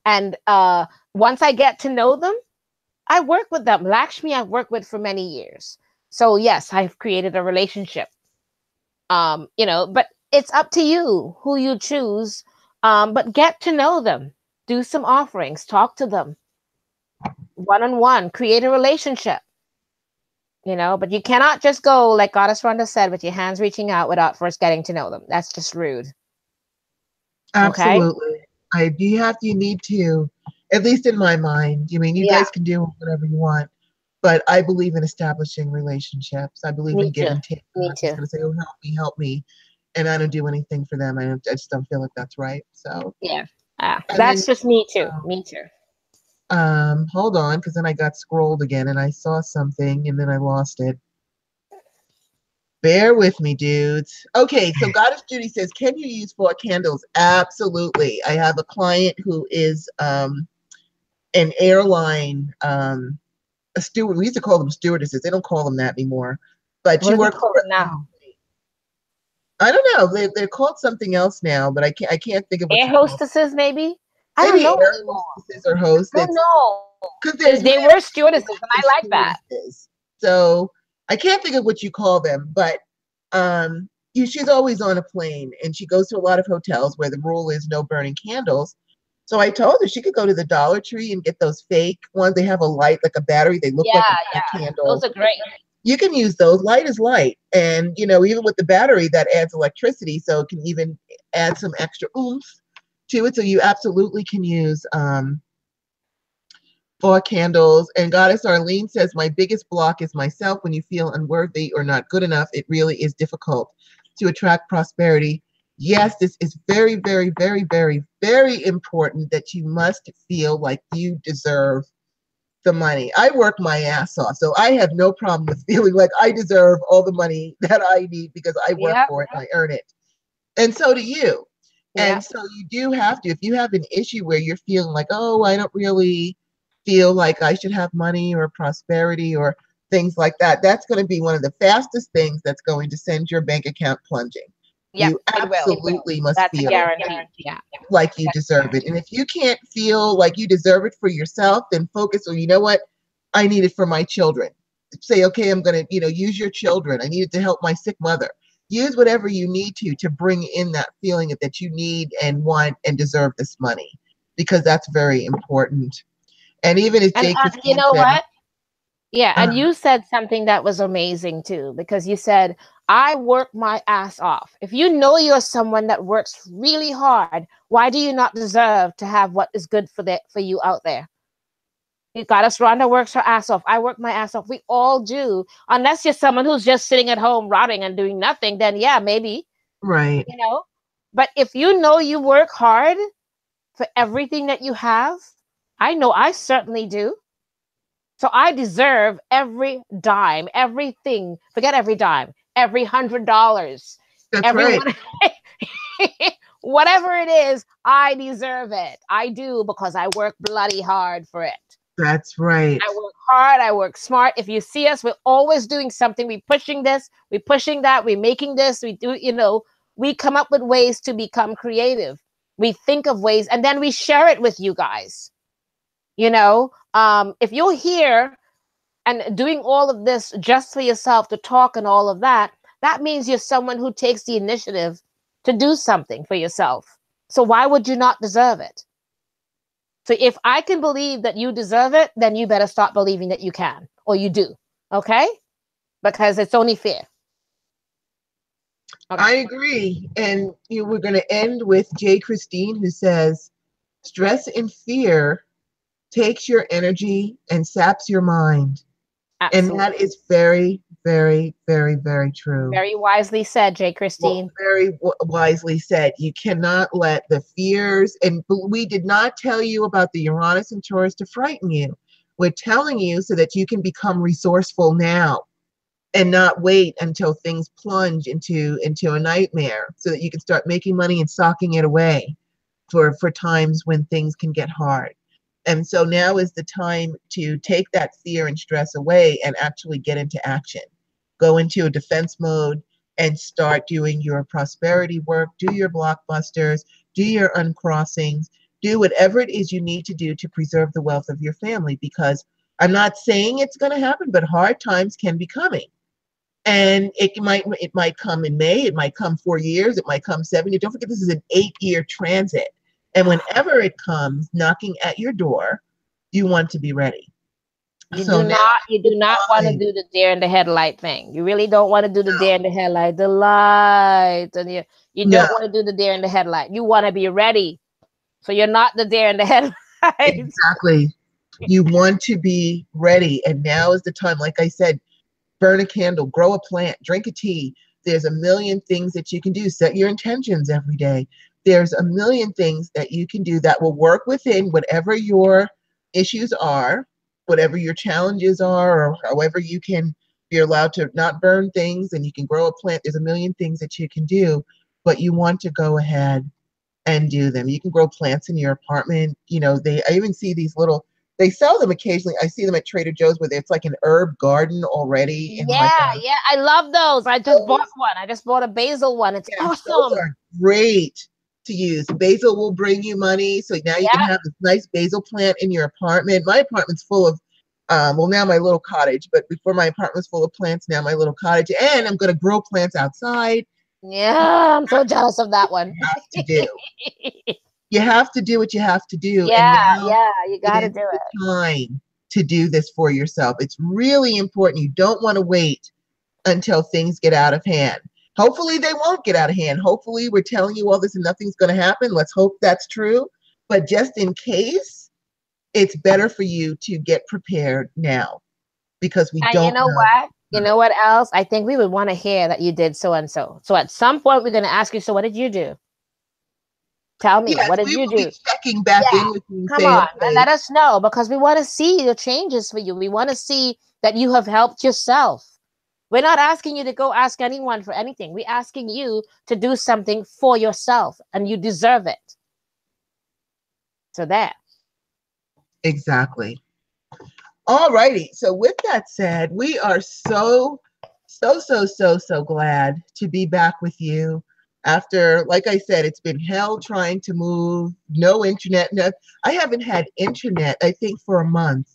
And once I get to know them, I work with them. Lakshmi, I've worked with for many years. So yes, I've created a relationship. But it's up to you who you choose. But get to know them. Do some offerings. Talk to them one-on-one. Create a relationship. But you cannot just go, like Goddess Rhonda said, with your hands reaching out without first getting to know them. That's just rude. Okay? Absolutely. You need to, at least in my mind. I mean, you Yeah, guys can do whatever you want, but I believe in establishing relationships. I believe me in give too. and take. I'm Me not just too. going to say, "Oh, help me," and I don't do anything for them. I just don't feel like that's right. So, Yeah. and then That's just me too. Me too. hold on, because then I got scrolled again and I saw something and then I lost it. Bear with me, dudes. Okay, so Goddess Judy says, can you use 4 candles? Absolutely. I have a client who is an airline, a steward. We used to call them stewardesses. They don't call them that anymore. But What she do they works call for, it now? I don't know. They're called something else now, but I can't think of what Air you call them. hostesses, maybe? I don't Maybe know air anymore. hostesses or hosts. I don't It's know. because Because there's they many were stewardesses, and I there's like that. stewardesses. So I can't think of what you call them, but she's always on a plane and she goes to a lot of hotels where the rule is no burning candles. So I told her she could go to the Dollar Tree and get those fake ones. They have a light, like a battery. They look like Yeah, a yeah. Those candle. are great. You can use those. Light is light. And, even with the battery, that adds electricity. So it can even add some extra oomph to it. So you absolutely can use 4 candles. And Goddess Arlene says, my biggest block is myself. When you feel unworthy or not good enough, it really is difficult to attract prosperity. Yes, this is very, very, very, very, very important that you must feel like you deserve the money. I work my ass off, so I have no problem with feeling like I deserve all the money that I need because I work Yep, for it and I earn it. And so do you. And yep, so you do have to, if you have an issue where you're feeling like, oh, I don't really feel like I should have money or prosperity or things like that, that's going to be one of the fastest things that's going to send your bank account plunging. yep. You It will. absolutely must That's a feel guarantee. Yeah. like you That's a deserve it. guarantee. And if you can't feel like you deserve it for yourself, then focus on, you know what? I need it for my children. Say, okay, I'm going to, use your children. I need it to help my sick mother. Use whatever you need to bring in that feeling that you need and want and deserve this money, because that's very important. And even as And Jake you Christine know said, what? Yeah, uh, and you said something that was amazing too, because you said, I work my ass off. If you know you're someone that works really hard, why do you not deserve to have what is good for you out there? You got us. Rhonda works her ass off. I work my ass off. We all do. Unless you're someone who's just sitting at home rotting and doing nothing, then yeah, maybe, right. you know. But if you know you work hard for everything that you have, I know I certainly do. So I deserve every dime, everything. Forget every dime, every $100, That's right. everyone, whatever it is, I deserve it. I do, because I work bloody hard for it. That's right. I work hard. I work smart. If you see us, we're always doing something. We're pushing this. We're pushing that. We're making this. We do. We come up with ways to become creative. We think of ways, and then we share it with you guys. If you're here and doing all of this just for yourself to talk and all of that, that means you're someone who takes the initiative to do something for yourself. So why would you not deserve it? So if I can believe that you deserve it, then you better start believing that you can, or you do. Okay? Because it's only fair. Okay. I agree. And we're going to end with J. Christine, who says, stress and fear takes your energy and saps your mind. Absolutely. And that is very, very, very, very true. Very wisely said, J. Christine. Well, very wisely said. You cannot let the fears, and we did not tell you about the Uranus and Taurus to frighten you. We're telling you so that you can become resourceful now and not wait until things plunge into a nightmare, so that you can start making money and socking it away for times when things can get hard. And so now is the time to take that fear and stress away and actually get into action. Go into a defense mode and start doing your prosperity work, do your blockbusters, do your uncrossings, do whatever it is you need to do to preserve the wealth of your family. Because I'm not saying it's going to happen, but hard times can be coming. And it might come in May, it might come 4 years, it might come 7 years. Don't forget, this is an 8-year transit. And whenever it comes knocking at your door, you want to be ready. You do not want to do the deer in the headlight thing. You really don't want to do the deer in the headlight, the light, and you don't want to do the deer in the headlight. You want to be ready. So you're not the deer in the headlight. Exactly. You want to be ready. And now is the time, like I said, burn a candle, grow a plant, drink a tea. There's a million things that you can do. Set your intentions every day. There's a million things that you can do that will work within whatever your issues are, whatever your challenges are, or however you're allowed to not burn things, and you can grow a plant. There's a million things that you can do, but you want to go ahead and do them. You can grow plants in your apartment. I even see these little, they sell them occasionally. I see them at Trader Joe's where it's like an herb garden already. Yeah, I love those. I just bought one. I just bought a basil one. It's awesome. Those are great to use. Basil will bring you money. So now you can have this nice basil plant in your apartment. My apartment's full of, now my little cottage, but before my apartment was full of plants, now my little cottage. And I'm going to grow plants outside. Yeah, I'm so jealous of that one. You have to do. You have to do what you have to do. Yeah, you got to do it. Time to do this for yourself. It's really important. You don't want to wait until things get out of hand. Hopefully they won't get out of hand. Hopefully we're telling you all this and nothing's going to happen. Let's hope that's true. But just in case, it's better for you to get prepared now, because we don't know. What? You know what else? I think we would want to hear that you did so and so. So at some point, we're going to ask you, so what did you do? Tell me, what did you do? Be checking back in with you. Come on, and let us know, because we want to see the changes for you. We want to see that you have helped yourself. We're not asking you to go ask anyone for anything. We're asking you to do something for yourself, and you deserve it. So there. Exactly. All righty. So with that said, we are so glad to be back with you. After, like I said, it's been hell trying to move, no internet. No, I haven't had internet, I think, for a month.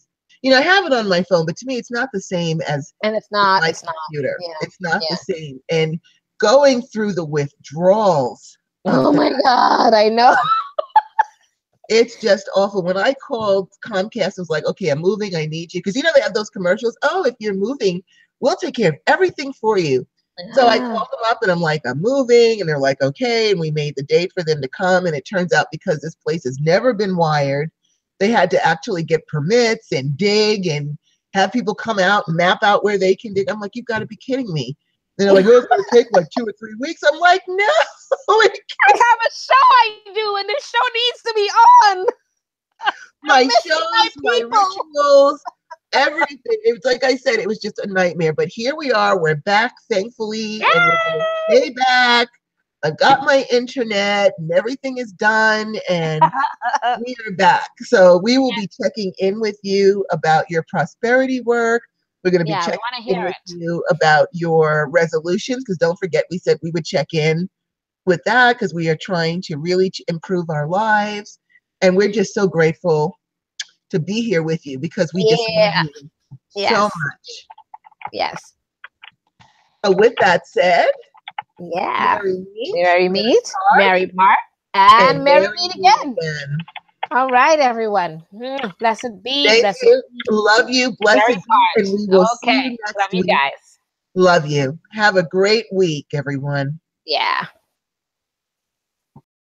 I have it on my phone, but to me, it's not the same as my computer. It's not the same. And going through the withdrawals. Oh my God, I know. It's just awful. When I called Comcast, it was like, okay, I'm moving, I need you. Because they have those commercials. Oh, if you're moving, we'll take care of everything for you. So I called them up and I'm like, I'm moving. And they're like, okay. And we made the date for them to come. And it turns out, because this place has never been wired, they had to actually get permits and dig and have people come out and map out where they can dig. I'm like, you've got to be kidding me. And they're like, oh, it's going to take like 2 or 3 weeks. I'm like, no. I have a show I do, and this show needs to be on. My shows, my rituals, everything. It was, like I said, it was just a nightmare. But here we are. We're back, thankfully. And we're going to stay back. I got my internet and everything is done, and we are back. So we will be checking in with you about your prosperity work. We're going to be checking in with you about your resolutions, because don't forget, we said we would check in with that, because we are trying to really improve our lives. And we're just so grateful to be here with you, because we just love you so much. Yes. So with that said, Merry meet, Merry part, and Merry meet again. All right, everyone. Blessed be, Thank blessed you. be. Love you. Blessed Very be. And we will part. see Okay. you Love next you week. guys. Love you. Have a great week, everyone. Yeah.